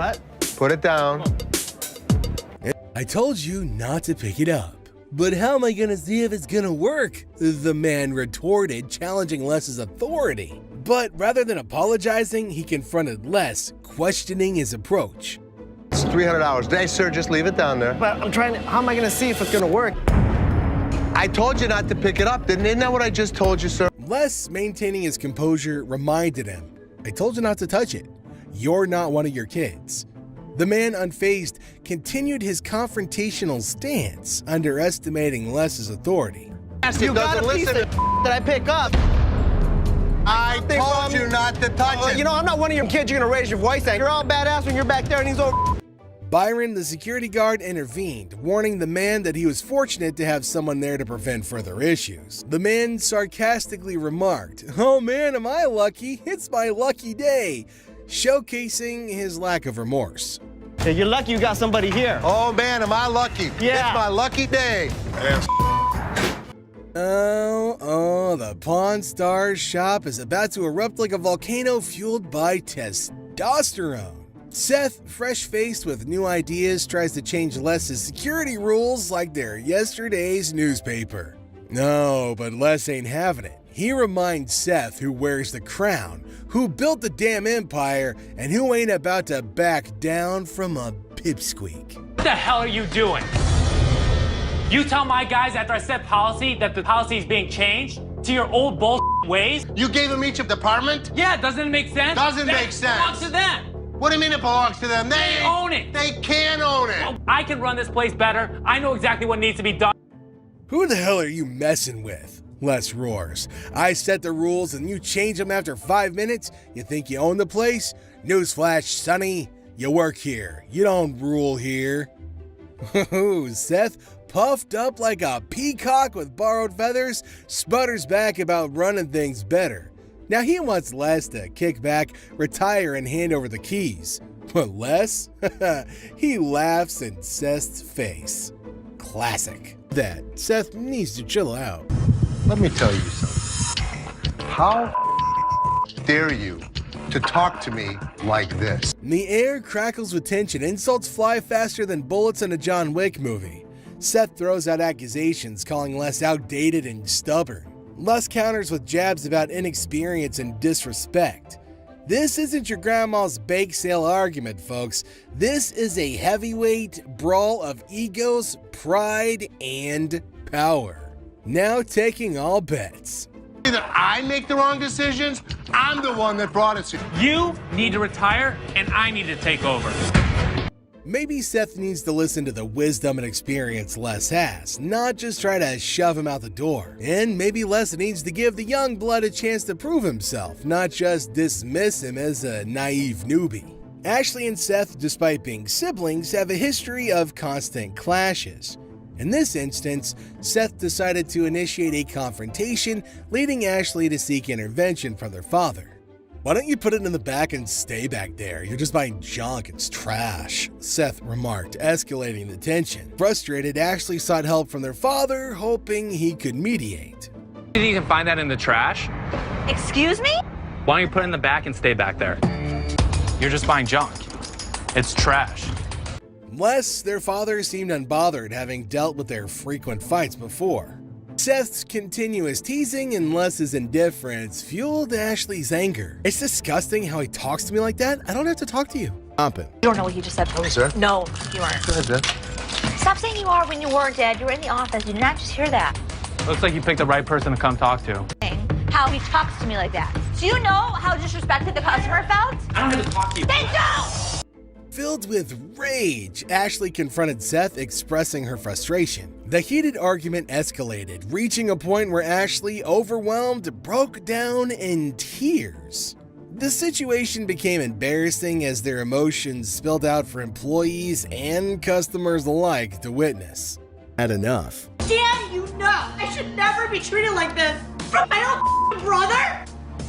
What? put it down. I told you not to pick it up. But how am I gonna see if it's gonna work? The man retorted, challenging Les's authority. But rather than apologizing, he confronted Les, questioning his approach. It's $300. Hey, sir, just leave it down there. But I'm trying to, how am I gonna see if it's gonna work? I told you not to pick it up. Isn't that what I just told you, sir? Les, maintaining his composure, reminded him, I told you not to touch it. You're not one of your kids. The man, unfazed, continued his confrontational stance, underestimating Les's authority. You got a piece of that I pick up. I told you not to touch it. You know, I'm not one of your kids you're gonna raise your voice at. You're all badass when you're back there and he's over. Byron, the security guard, intervened, warning the man that he was fortunate to have someone there to prevent further issues. The man sarcastically remarked, "Oh man, am I lucky? It's my lucky day," showcasing his lack of remorse. Yeah, you're lucky you got somebody here. Oh man, am I lucky? Yeah. It's my lucky day. Oh, the Pawn Stars shop is about to erupt like a volcano fueled by testosterone. Seth, fresh-faced with new ideas, tries to change Les's security rules like they're yesterday's newspaper. No, but Les ain't having it. He reminds Seth, who wears the crown, who built the damn empire, and who ain't about to back down from a pipsqueak. What the hell are you doing? You tell my guys after I set policy that the policy is being changed to your old bullshit ways? You gave them each a department? Yeah, doesn't it make sense? Doesn't make sense. It belongs to them. What do you mean it belongs to them? They own it. They can own it. Well, I can run this place better. I know exactly what needs to be done. Who the hell are you messing with? Les roars. I set the rules and you change them after 5 minutes? You think you own the place? Newsflash, Sonny. You work here. You don't rule here. Seth, puffed up like a peacock with borrowed feathers, sputters back about running things better. Now he wants Les to kick back, retire, and hand over the keys. But Les? He laughs in Seth's face. Classic. That Seth needs to chill out. Let me tell you something. How dare you to talk to me like this? The air crackles with tension. Insults fly faster than bullets in a John Wick movie. Seth throws out accusations, calling Les outdated and stubborn. Les counters with jabs about inexperience and disrespect. This isn't your grandma's bake sale argument, folks. This is a heavyweight brawl of egos, pride, and power. Now taking all bets. Either I make the wrong decisions, I'm the one that brought it to you. You need to retire, and I need to take over. Maybe Seth needs to listen to the wisdom and experience Les has, not just try to shove him out the door. And maybe Les needs to give the young blood a chance to prove himself, not just dismiss him as a naive newbie. Ashley and Seth, despite being siblings, have a history of constant clashes. In this instance, Seth decided to initiate a confrontation, leading Ashley to seek intervention from their father. "Why don't you put it in the back and stay back there? You're just buying junk, it's trash," Seth remarked, escalating the tension. Frustrated, Ashley sought help from their father, hoping he could mediate. You can find that in the trash? Excuse me? Why don't you put it in the back and stay back there? You're just buying junk. It's trash. Les, their father, seemed unbothered, having dealt with their frequent fights before. Seth's continuous teasing and Les's indifference fueled Ashley's anger. It's disgusting how he talks to me like that. I don't have to talk to you. You don't know what you just said. Oh, sir. No, you aren't. Go ahead, Beth. Stop saying you are when you weren't, Dad. You were in the office. You did not just hear that. Looks like you picked the right person to come talk to. How he talks to me like that. Do you know how disrespected the customer felt? I don't have to talk to you. Then don't! Filled with rage, Ashley confronted Seth, expressing her frustration. The heated argument escalated, reaching a point where Ashley, overwhelmed, broke down in tears. The situation became embarrassing as their emotions spilled out for employees and customers alike to witness. Had enough. Dad, you know I should never be treated like this from my own brother.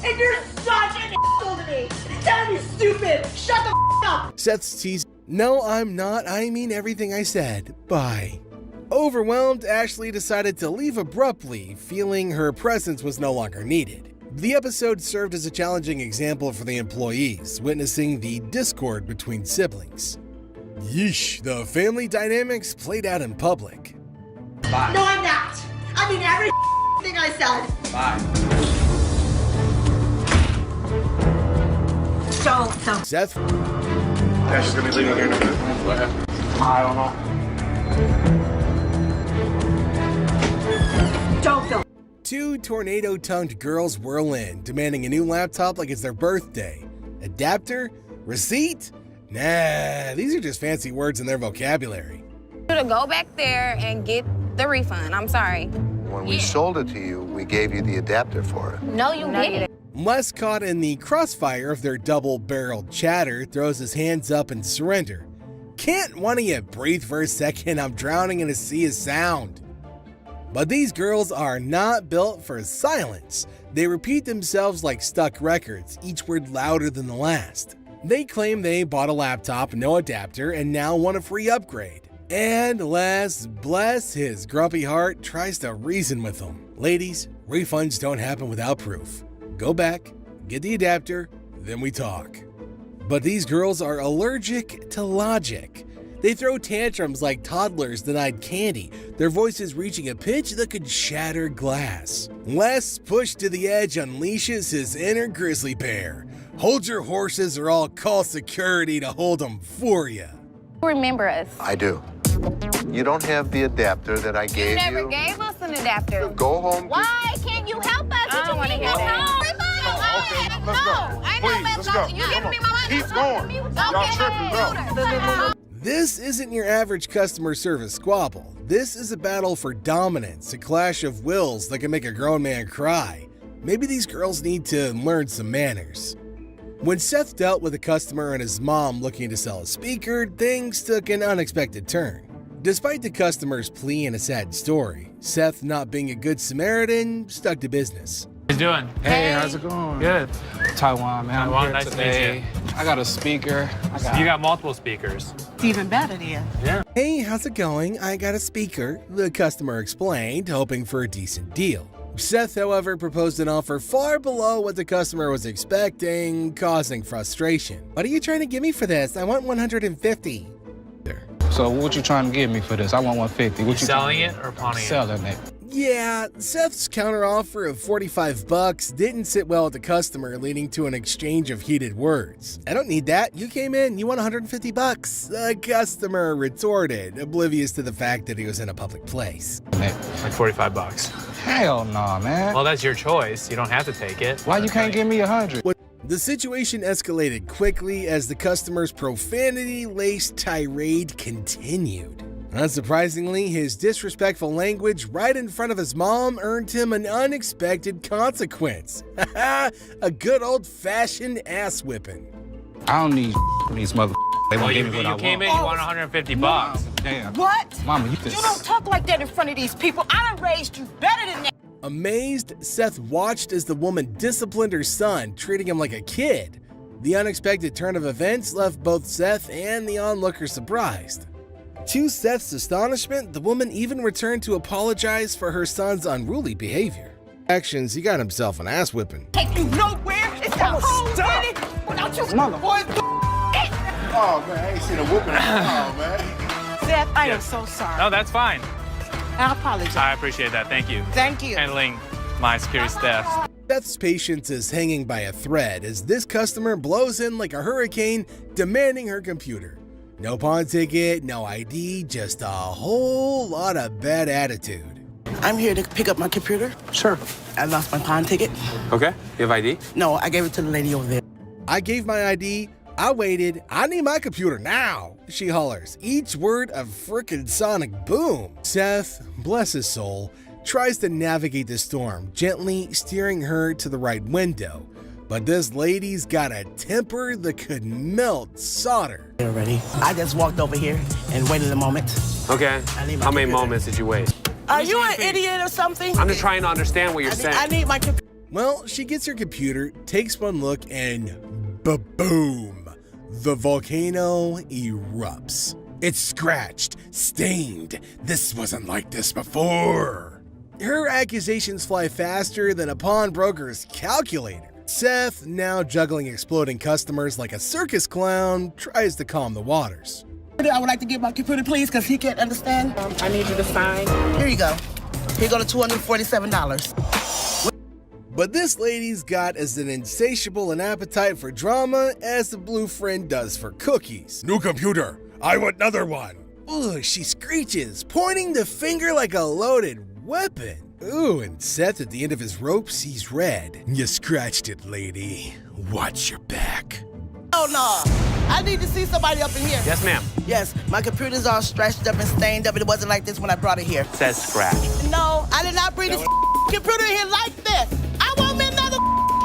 And you're such an asshole to me. Dad, you're stupid. Shut the up. Seth's tease. No, I'm not. I mean everything I said. Bye. Overwhelmed, Ashley decided to leave abruptly, feeling her presence was no longer needed. The episode served as a challenging example for the employees, witnessing the discord between siblings. Yeesh, the family dynamics played out in public. Bye. No, I'm not. I mean every thing I said. Bye. So. Seth. Ashley's gonna be leaving here in a minute. What happened? I don't know. Don't film. Two tornado-tongued girls whirl in, demanding a new laptop like it's their birthday. Adapter? Receipt? Nah, these are just fancy words in their vocabulary. To go back there and get the refund. I'm sorry. When we sold it to you, we gave you the adapter for it. No, you didn't. Les, caught in the crossfire of their double-barreled chatter, throws his hands up in surrender. Can't one of you breathe for a second? I'm drowning in a sea of sound. But these girls are not built for silence. They repeat themselves like stuck records, each word louder than the last. They claim they bought a laptop, no adapter, and now want a free upgrade. And Les, bless his grumpy heart, tries to reason with them. Ladies, refunds don't happen without proof. Go back, get the adapter, then we talk. But these girls are allergic to logic. They throw tantrums like toddlers denied candy, their voices reaching a pitch that could shatter glass. Les, pushed to the edge, unleashes his inner grizzly bear. Hold your horses or I'll call security to hold them for you. Remember us. I do. You don't have the adapter that I gave you. You never gave us an adapter. Go home. Why can't you help us? I don't want to hear that. Okay, let's go. Please, let's go. You giving me my money? Keep going. Y'all tripping, go. This isn't your average customer service squabble. This is a battle for dominance, a clash of wills that can make a grown man cry. Maybe these girls need to learn some manners. When Seth dealt with a customer and his mom looking to sell a speaker, things took an unexpected turn. Despite the customer's plea and a sad story, Seth, not being a good Samaritan, stuck to business. How you doing? Hey, how's it going? Good. Taiwan, man. Taiwan, I'm here nice to today. meet you. I got a speaker. You got multiple speakers. It's even better then. Yeah. Hey, how's it going? I got a speaker, the customer explained, hoping for a decent deal. Seth, however, proposed an offer far below what the customer was expecting, causing frustration. What are you trying to give me for this? I want $150. So what you trying to give me for this? I want $150. What you selling it or pawning it? Selling it. Yeah, Seth's counteroffer of $45 didn't sit well with the customer, leading to an exchange of heated words. I don't need that. You came in, you want $150. The customer retorted, oblivious to the fact that he was in a public place. Like $45. Hell no, man. Well, that's your choice. You don't have to take it. Why you can't give me 100? The situation escalated quickly as the customer's profanity-laced tirade continued. Unsurprisingly, his disrespectful language right in front of his mom earned him an unexpected consequence. A good old-fashioned ass-whipping. I don't need these mother. They won't give me what I want. You came in, you want $150. Damn. What? Mama, You don't talk like that in front of these people. I done raised you better than that. Amazed, Seth watched as the woman disciplined her son, treating him like a kid. The unexpected turn of events left both Seth and the onlooker surprised. To Seth's astonishment, the woman even returned to apologize for her son's unruly behavior. Actions, he got himself an ass whipping. Take you nowhere. It's the whole city without you. Mother. Boy, Oh, man, I ain't seen a whooping in a while, man. Seth, I am so sorry. No, that's fine. I apologize. I appreciate that. Thank you. Thank you. Handling my security staff. Seth's patience is hanging by a thread as this customer blows in like a hurricane, demanding her computer. No pawn ticket, no ID, just a whole lot of bad attitude. I'm here to pick up my computer. Sure. I lost my pawn ticket. Okay. You have ID? No, I gave it to the lady over there. I gave my ID, I waited, I need my computer now, she hollers, each word a frickin' sonic boom. Seth, bless his soul, tries to navigate the storm, gently steering her to the right window. But this lady's got a temper that could melt solder. You're ready. I just walked over here and waited a moment. Okay. How many moments did you wait? Are you an idiot or something? I'm just trying to understand what you're saying. I need my computer. Well, she gets her computer, takes one look, and ba-boom! The volcano erupts. It's scratched, stained. This wasn't like this before. Her accusations fly faster than a pawnbroker's calculator. Seth, now juggling exploding customers like a circus clown, tries to calm the waters. I would like to get my computer, please, because he can't understand. I need you to sign. Here you go. Here you go to $247. But this lady's got as an insatiable an appetite for drama as the blue friend does for cookies. New computer, I want another one. Ugh, she screeches, pointing the finger like a loaded weapon. Ooh, and Seth at the end of his rope sees red. You scratched it, lady. Watch your back. Oh, no. I need to see somebody up in here. Yes, ma'am. Yes, my computer's all stretched up and stained up. It wasn't like this when I brought it here. It says scratch. No, I did not bring this computer in here like this. I want me another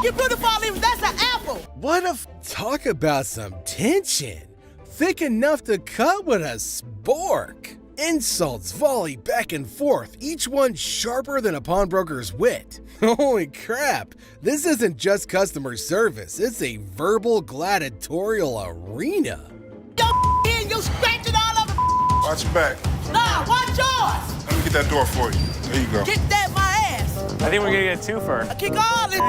computer for me. That's an apple. What a talk about some tension. Thick enough to cut with a spork. Insults volley back and forth, each one sharper than a pawnbroker's wit. Holy crap, this isn't just customer service, it's a verbal gladiatorial arena. You scratching all over. Watch your back. Nah, watch yours. Let me get that door for you. There you go. Get that my ass. I think we're gonna get a twofer. Kick all this.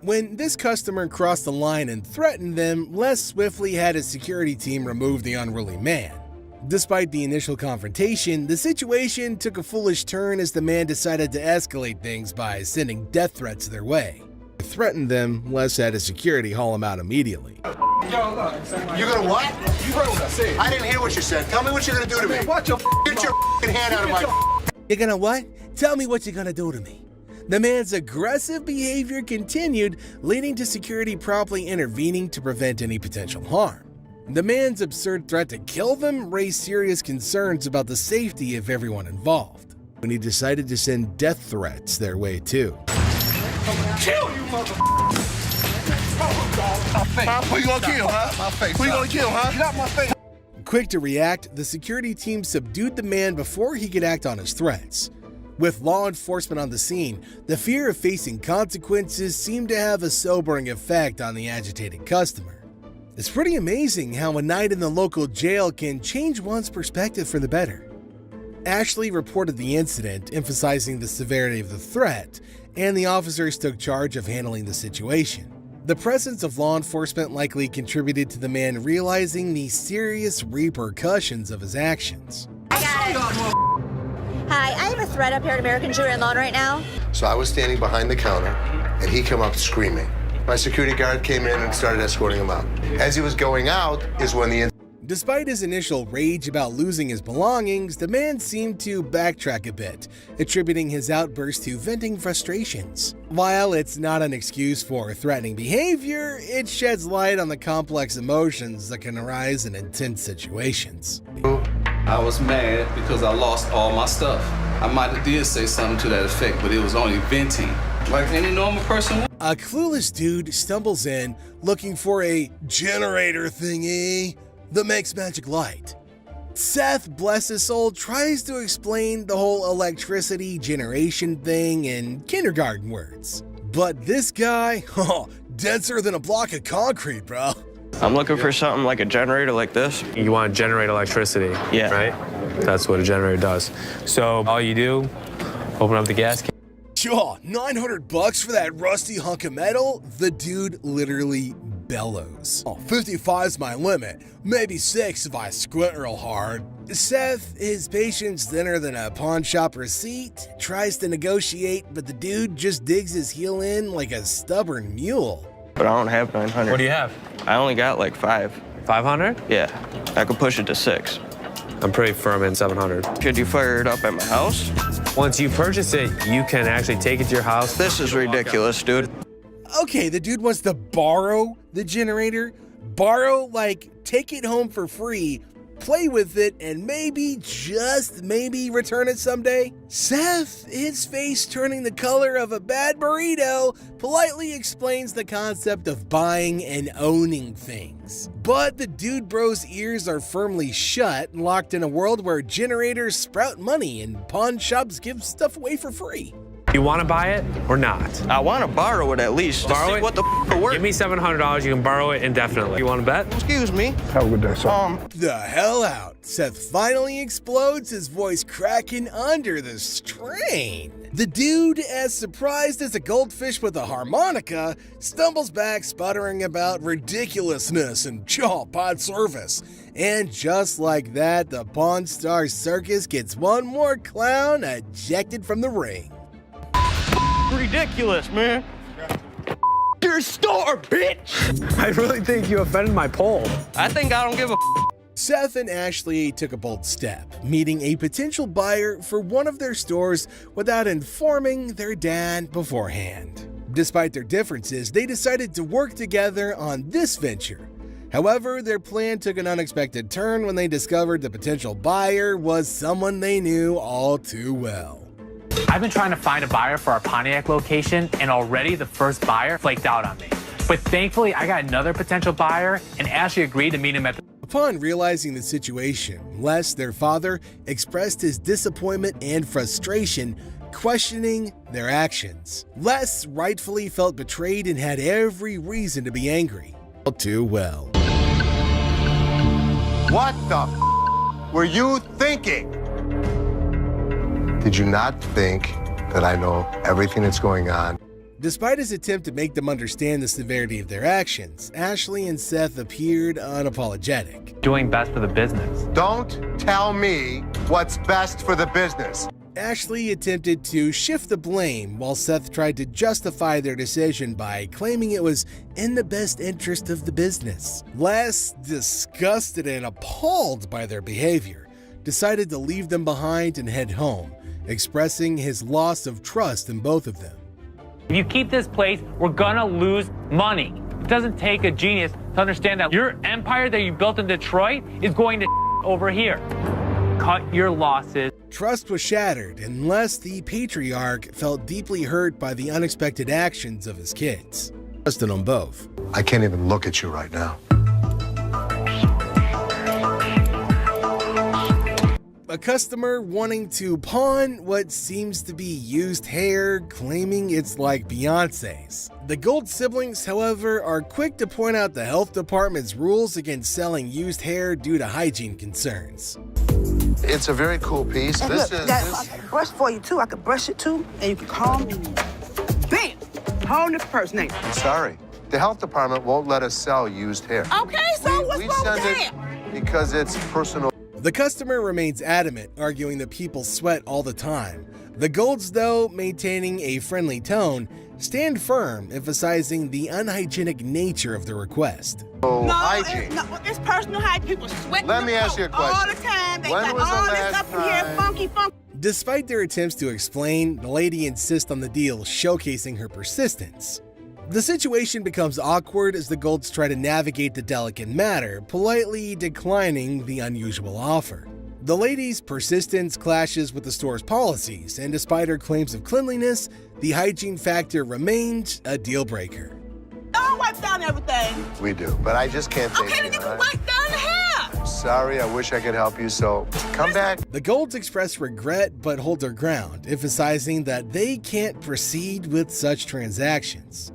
When this customer crossed the line and threatened them, Les swiftly had his security team remove the unruly man. Despite the initial confrontation, the situation took a foolish turn as the man decided to escalate things by sending death threats their way. To threaten them, Les had his security haul him out immediately. You're gonna what? You heard what I said. I didn't hear what you said. Tell me what you're gonna do to me. Watch your Get your hand out of my... You're gonna what? Tell me what you're gonna do to me. The man's aggressive behavior continued, leading to security promptly intervening to prevent any potential harm. The man's absurd threat to kill them raised serious concerns about the safety of everyone involved, when he decided to send death threats their way too. Kill you, motherfucker! Who you gonna kill, huh? My face. Who you gonna kill, huh? Get out my face. Quick to react, the security team subdued the man before he could act on his threats. With law enforcement on the scene, the fear of facing consequences seemed to have a sobering effect on the agitated customer. It's pretty amazing how a night in the local jail can change one's perspective for the better. Ashley reported the incident, emphasizing the severity of the threat, and the officers took charge of handling the situation. The presence of law enforcement likely contributed to the man realizing the serious repercussions of his actions. Hi, I have a threat up here at American Jewelry and Loan right now. So I was standing behind the counter, and he came up screaming. My security guard came in and started escorting him out. As he was going out is when the... Despite his initial rage about losing his belongings, the man seemed to backtrack a bit, attributing his outburst to venting frustrations. While it's not an excuse for threatening behavior, it sheds light on the complex emotions that can arise in intense situations. I was mad because I lost all my stuff. I might have did say something to that effect, but it was only venting, like any normal person would. A clueless dude stumbles in, looking for a generator thingy that makes magic light. Seth, bless his soul, tries to explain the whole electricity generation thing in kindergarten words. But this guy, denser than a block of concrete, bro. I'm looking for something like a generator like this. You want to generate electricity, yeah, right? That's what a generator does. So all you do, open up the gas can. Sure, $900 for that rusty hunk of metal? The dude literally bellows. Oh, 55's my limit, maybe 6 if I squint real hard. Seth, his patience thinner than a pawn shop receipt, tries to negotiate, but the dude just digs his heel in like a stubborn mule. But I don't have 900. What do you have? I only got like 5. 500? Yeah, I could push it to 6. I'm pretty firm in 700. Could you fire it up at my house? Once you purchase it, you can actually take it to your house. This is ridiculous, dude. Okay, the dude wants to borrow the generator. Borrow, like, take it home for free, play with it, and maybe, just maybe, return it someday? Seth, his face turning the color of a bad burrito, politely explains the concept of buying and owning things. But the dude bro's ears are firmly shut, locked in a world where generators sprout money and pawn shops give stuff away for free. You want to buy it or not? I want to borrow it at least. Borrow it? What the f worth? Give me $700. You can borrow it indefinitely. You want to bet? Excuse me. Have a good day, sir. The hell out. Seth finally explodes, his voice cracking under the strain. The dude, as surprised as a goldfish with a harmonica, stumbles back sputtering about ridiculousness and bad service. And just like that, the Pawn Star Circus gets one more clown ejected from the ring. Ridiculous, man. Your store, bitch! I really think you offended my poll. I think I don't give a Seth and Ashley took a bold step, meeting a potential buyer for one of their stores without informing their dad beforehand. Despite their differences, they decided to work together on this venture. However, their plan took an unexpected turn when they discovered the potential buyer was someone they knew all too well. I've been trying to find a buyer for our Pontiac location, and already the first buyer flaked out on me. But thankfully, I got another potential buyer, and Ashley agreed to meet him at the... Upon realizing the situation, Les, their father, expressed his disappointment and frustration, questioning their actions. Les rightfully felt betrayed and had every reason to be angry. All too well. What the were you thinking? Did you not think that I know everything that's going on? Despite his attempt to make them understand the severity of their actions, Ashley and Seth appeared unapologetic. Doing best for the business. Don't tell me what's best for the business. Ashley attempted to shift the blame while Seth tried to justify their decision by claiming it was in the best interest of the business. Les, disgusted and appalled by their behavior, decided to leave them behind and head home, expressing his loss of trust in both of them. If you keep this place, we're gonna lose money. It doesn't take a genius to understand that your empire that you built in Detroit is going to over here. Cut your losses. Trust was shattered unless the patriarch felt deeply hurt by the unexpected actions of his kids. Trusted them both. I can't even look at you right now. A customer wanting to pawn what seems to be used hair, claiming it's like Beyonce's. The Gold siblings, however, are quick to point out the health department's rules against selling used hair due to hygiene concerns. It's a very cool piece. And This look, is I can brush for you too. I can brush it too, and you can calm me. Bam! Hold this first name. I'm sorry. The health department won't let us sell used hair. Okay, so what's wrong with that? Because it's personal. The customer remains adamant, arguing that people sweat all the time. The Golds, though, maintaining a friendly tone, stand firm, emphasizing the unhygienic nature of the request. Hygiene. It's personal hygiene. People sweat. Let me ask you a question. All the time. They When got was the all this last up in here, time- funky. Despite their attempts to explain, the lady insists on the deal, showcasing her persistence. The situation becomes awkward as the Golds try to navigate the delicate matter, politely declining the unusual offer. The lady's persistence clashes with the store's policies, and despite her claims of cleanliness, the hygiene factor remained a deal breaker. Don't wipe down everything. We do, but I just can't take Okay, then it. you all can right? wipe down the hair. Sorry, I wish I could help you, so come back. The Golds express regret but hold their ground, emphasizing that they can't proceed with such transactions.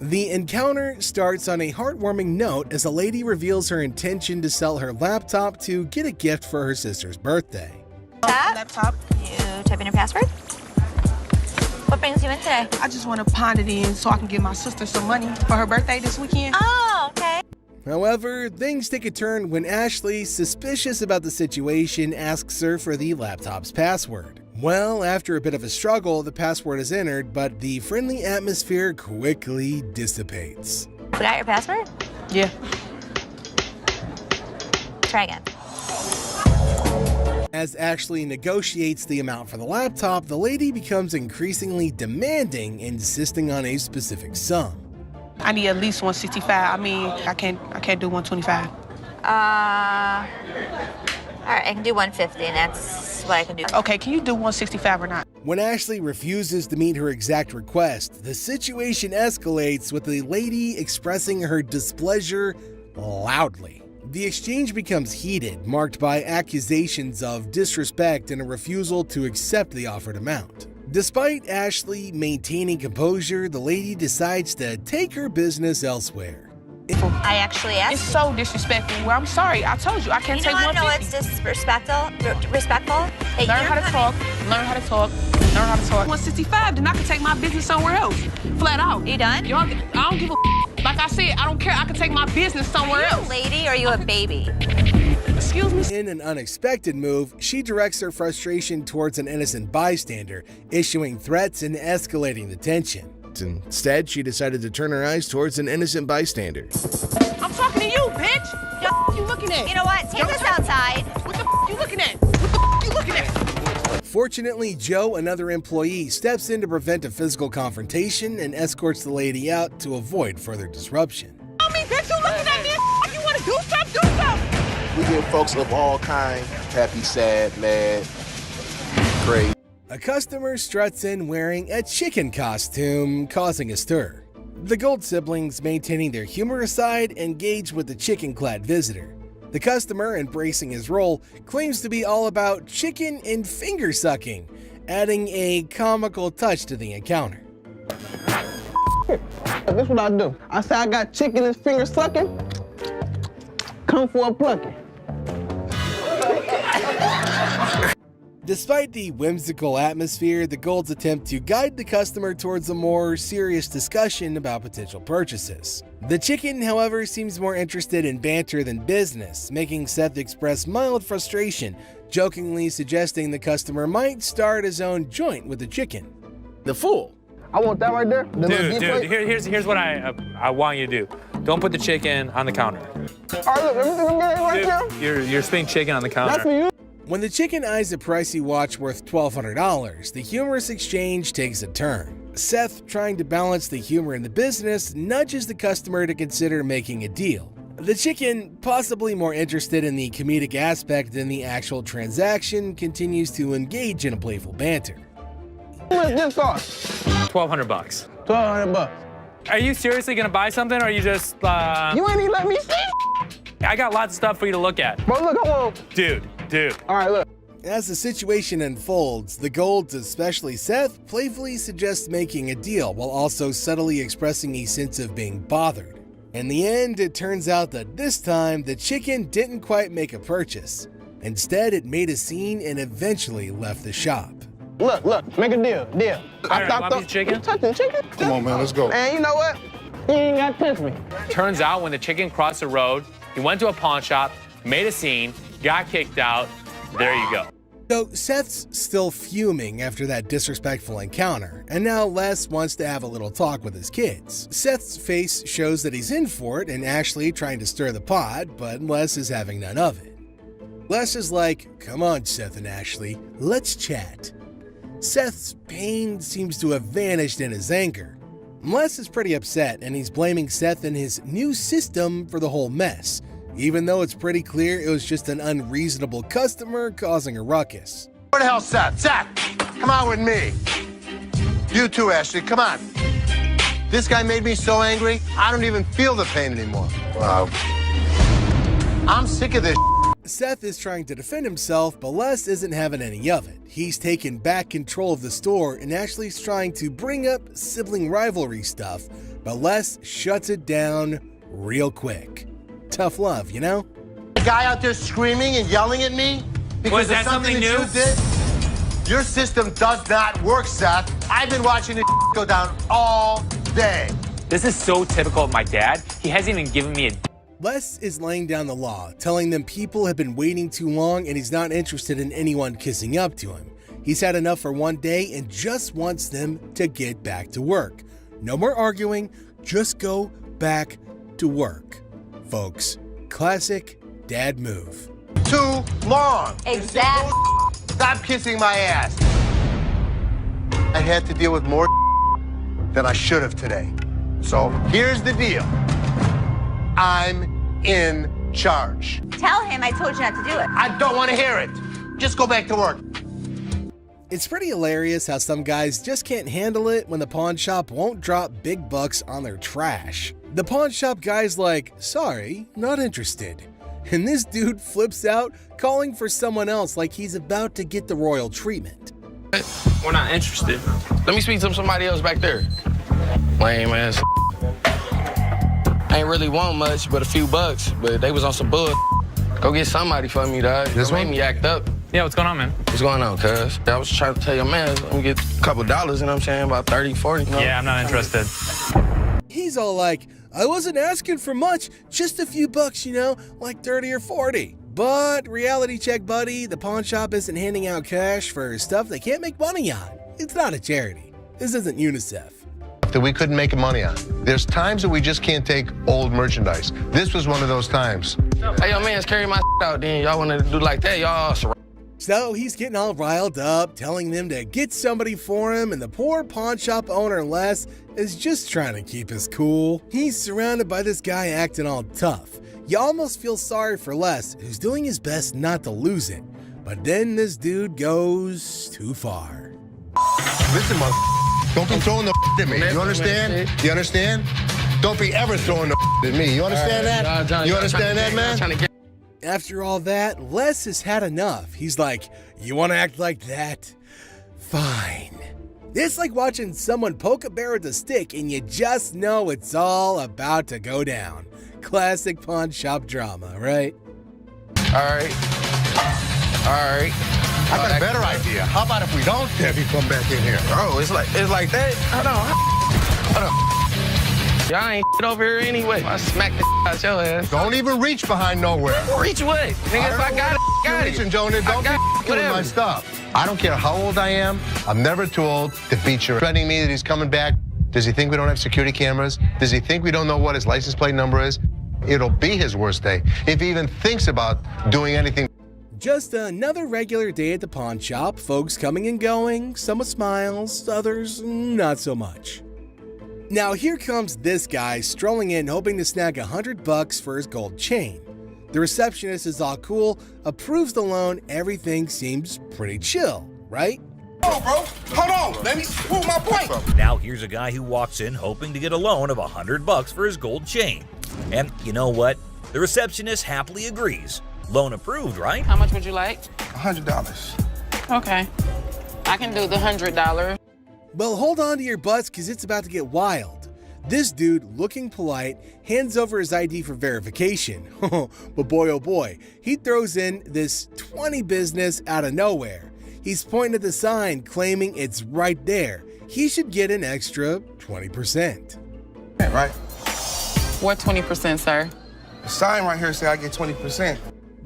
The encounter starts on a heartwarming note as a lady reveals her intention to sell her laptop to get a gift for her sister's birthday. Laptop. You type in your password. What brings you in today? I just want to pawn it in so I can give my sister some money for her birthday this weekend. Oh, okay. However, things take a turn when Ashley, suspicious about the situation, asks her for the laptop's password. Well, after a bit of a struggle, the password is entered, but the friendly atmosphere quickly dissipates. Forgot your password? Yeah. Try again. As Ashley negotiates the amount for the laptop, the lady becomes increasingly demanding, insisting on a specific sum. I need at least 165. I mean, I can't do 125. All right, I can do 150, and that's what I can do. Okay, can you do 165 or not? When Ashley refuses to meet her exact request, the situation escalates with the lady expressing her displeasure loudly. The exchange becomes heated, marked by accusations of disrespect and a refusal to accept the offered amount. Despite Ashley maintaining composure, the lady decides to take her business elsewhere. I actually asked. It's so disrespectful. Well, I'm sorry. I told you I can't take 150. You know what's disrespectful? That Learn how to talk. Learn how to talk. Learn how to talk. 165, then I can take my business somewhere else. Flat out. You done? I don't give a. Like I said, I don't care. I can take my business somewhere else. Are you a lady or are you a baby? Excuse me? In an unexpected move, she directs her frustration towards an innocent bystander, issuing threats and escalating the tension. Instead, she decided to turn her eyes towards an innocent bystander. I'm talking to you, bitch! What the you looking at? You know what? Take us outside. What the you looking at? What the you looking at? Fortunately, Joe, another employee, steps in to prevent a physical confrontation and escorts the lady out to avoid further disruption. Tell me, bitch, you looking at me? You want to do something? Do something! We get folks of all kinds, happy, sad, mad, crazy. A customer struts in wearing a chicken costume, causing a stir. The Gold siblings, maintaining their humorous side, engage with the chicken-clad visitor. The customer, embracing his role, claims to be all about chicken and finger-sucking, adding a comical touch to the encounter. This what I do. I say I got chicken and finger sucking. Come for a plucking. Despite the whimsical atmosphere, the Golds attempt to guide the customer towards a more serious discussion about potential purchases. The chicken, however, seems more interested in banter than business, making Seth express mild frustration, jokingly suggesting the customer might start his own joint with the chicken. The fool. I want that right there. Dude, here's what I want you to do. Don't put the chicken on the counter. All right, look, everything I'm getting right here. You're spitting chicken on the counter. That's for you. When the chicken eyes a pricey watch worth $1,200, the humorous exchange takes a turn. Seth, trying to balance the humor in the business, nudges the customer to consider making a deal. The chicken, possibly more interested in the comedic aspect than the actual transaction, continues to engage in a playful banter. How much this cost? $1,200. $1,200. Are you seriously gonna buy something, or are you just? You ain't even let me see. I got lots of stuff for you to look at. Bro, look, I want. Dude. All right, look. As the situation unfolds, the Golds, especially Seth, playfully suggest making a deal while also subtly expressing a sense of being bothered. In the end, it turns out that this time, the chicken didn't quite make a purchase. Instead, it made a scene and eventually left the shop. Look, make a deal. I stopped up. Chicken? Touching chicken? Come on, man, let's go. Man, you know what? You ain't got to touch me. Turns out when the chicken crossed the road, he went to a pawn shop, made a scene, got kicked out. There you go. So Seth's still fuming after that disrespectful encounter, and now Les wants to have a little talk with his kids. Seth's face shows that he's in for it, and Ashley trying to stir the pot, but Les is having none of it. Les is like, "Come on, Seth and Ashley, let's chat." Seth's pain seems to have vanished in his anger. Les is pretty upset, and he's blaming Seth and his new system for the whole mess, even though it's pretty clear it was just an unreasonable customer causing a ruckus. Where the hell's Seth? Seth, come on with me. You too, Ashley, come on. This guy made me so angry, I don't even feel the pain anymore. Wow. I'm sick of this. Seth is trying to defend himself, but Les isn't having any of it. He's taken back control of the store and Ashley's trying to bring up sibling rivalry stuff, but Les shuts it down real quick. Tough love, you know? The guy out there screaming and yelling at me because of something that you did? Your system does not work, Seth. I've been watching it go down all day. This is so typical of my dad. He hasn't even given me a Les is laying down the law, telling them people have been waiting too long and he's not interested in anyone kissing up to him. He's had enough for one day and just wants them to get back to work. No more arguing, just go back to work. Folks, classic dad move. Too long. Exactly. Stop kissing my ass. I had to deal with more than I should have today. So here's the deal. I'm in charge. Tell him I told you not to do it. I don't want to hear it. Just go back to work. It's pretty hilarious how some guys just can't handle it when the pawn shop won't drop big bucks on their trash. The pawn shop guy's like, sorry, not interested. And this dude flips out, calling for someone else like he's about to get the royal treatment. We're not interested. Let me speak to somebody else back there. Lame ass. I ain't really want much but a few bucks, but they was on some bull. Go get somebody for me, dog. This made me act up. Yeah, what's going on, man? What's going on, cuz? I was trying to tell your man, let me get a couple dollars, you know what I'm saying? About 30, 40. You know? Yeah, I'm not interested. He's all like, I wasn't asking for much, just a few bucks, you know, like 30 or 40. But reality check, buddy, the pawn shop isn't handing out cash for stuff they can't make money on. It's not a charity. This isn't UNICEF. That we couldn't make money on. There's times that we just can't take old merchandise. This was one of those times. Hey, yo, man's carry my out then. Y'all want to do like that, y'all. So he's getting all riled up, telling them to get somebody for him, and the poor pawn shop owner, Les, is just trying to keep his cool. He's surrounded by this guy acting all tough. You almost feel sorry for Les, who's doing his best not to lose it. But then this dude goes too far. Listen, don't be throwing the at me. You understand? You understand? Don't be ever throwing the at me. You understand that? You understand that, man? After all that, Les has had enough. He's like, you want to act like that? Fine. It's like watching someone poke a bear with a stick and you just know it's all about to go down. Classic pawn shop drama, right? All right. I got a better idea. How about if we don't have you come back in here? Bro, it's like that? Hold on. Y'all ain't over here anyway. I smack the out your ass. Don't even reach behind nowhere. Reach what? Nigga, if I got it, got it. Reaching, Jonah. Don't be killing my stuff. I don't care how old I am. I'm never too old to beat you. Threatening me that he's coming back. Does he think we don't have security cameras? Does he think we don't know what his license plate number is? It'll be his worst day if he even thinks about doing anything. Just another regular day at the pawn shop. Folks coming and going. Some with smiles, others not so much. Now here comes this guy strolling in hoping to snag $100 for his gold chain. The receptionist is all cool, approves the loan, everything seems pretty chill, right? Oh, bro, hold on, let me prove my point. Now here's a guy who walks in hoping to get a loan of $100 for his gold chain. And you know what? The receptionist happily agrees. Loan approved, right? How much would you like? $100. Okay. I can do the $100. Well, hold on to your butts because it's about to get wild. This dude, looking polite, hands over his ID for verification. But boy, oh boy, he throws in this 20 business out of nowhere. He's pointing at the sign, claiming it's right there. He should get an extra 20%. Right? What 20%, sir? The sign right here says I get 20%.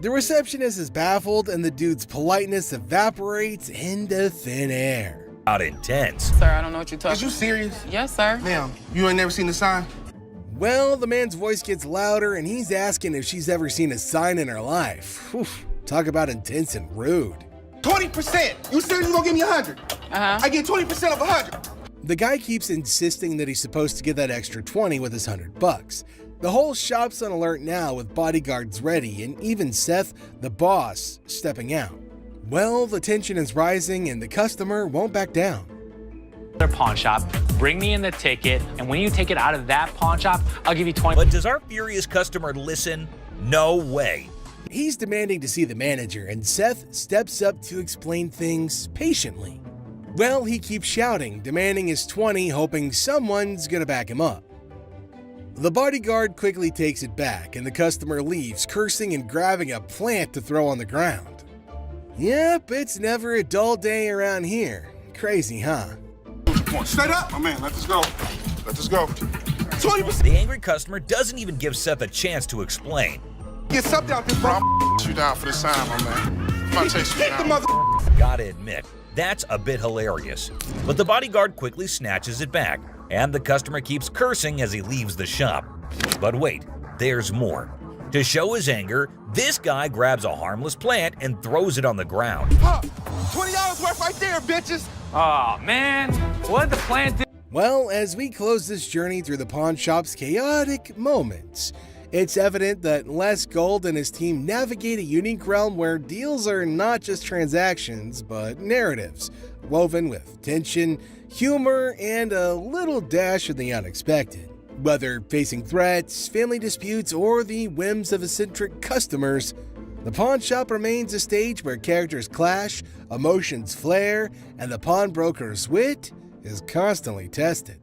The receptionist is baffled and the dude's politeness evaporates into thin air. Not intense. Sir, I don't know what you're talking about. Is you serious? Yes, sir. Ma'am, you ain't never seen the sign? Well, the man's voice gets louder and he's asking if she's ever seen a sign in her life. Oof, talk about intense and rude. 20%! You said you gonna give me 100. I get 20% of 100. The guy keeps insisting that he's supposed to get that extra 20 with his $100. The whole shop's on alert now with bodyguards ready and even Seth, the boss, stepping out. Well, the tension is rising and the customer won't back down. Their pawn shop, bring me in the ticket, and when you take it out of that pawn shop, I'll give you 20. But does our furious customer listen? No way. He's demanding to see the manager, and Seth steps up to explain things patiently. Well, he keeps shouting, demanding his 20, hoping someone's gonna back him up. The bodyguard quickly takes it back, and the customer leaves, cursing and grabbing a plant to throw on the ground. Yep, it's never a dull day around here. Crazy, huh? Straight up, my man. Let us go. Let us go. 20%. The angry customer doesn't even give Seth a chance to explain. Get something out this, bro. I'm you down for this time, my man. I'm gonna chase you down. Gotta admit, that's a bit hilarious. But the bodyguard quickly snatches it back, and the customer keeps cursing as he leaves the shop. But wait, there's more. To show his anger, this guy grabs a harmless plant and throws it on the ground. $20 worth right there, bitches. Oh, man. What did the plant do? Well, as we close this journey through the pawn shop's chaotic moments, it's evident that Les Gold and his team navigate a unique realm where deals are not just transactions, but narratives, woven with tension, humor, and a little dash of the unexpected. Whether facing threats, family disputes, or the whims of eccentric customers, the pawn shop remains a stage where characters clash, emotions flare, and the pawnbroker's wit is constantly tested.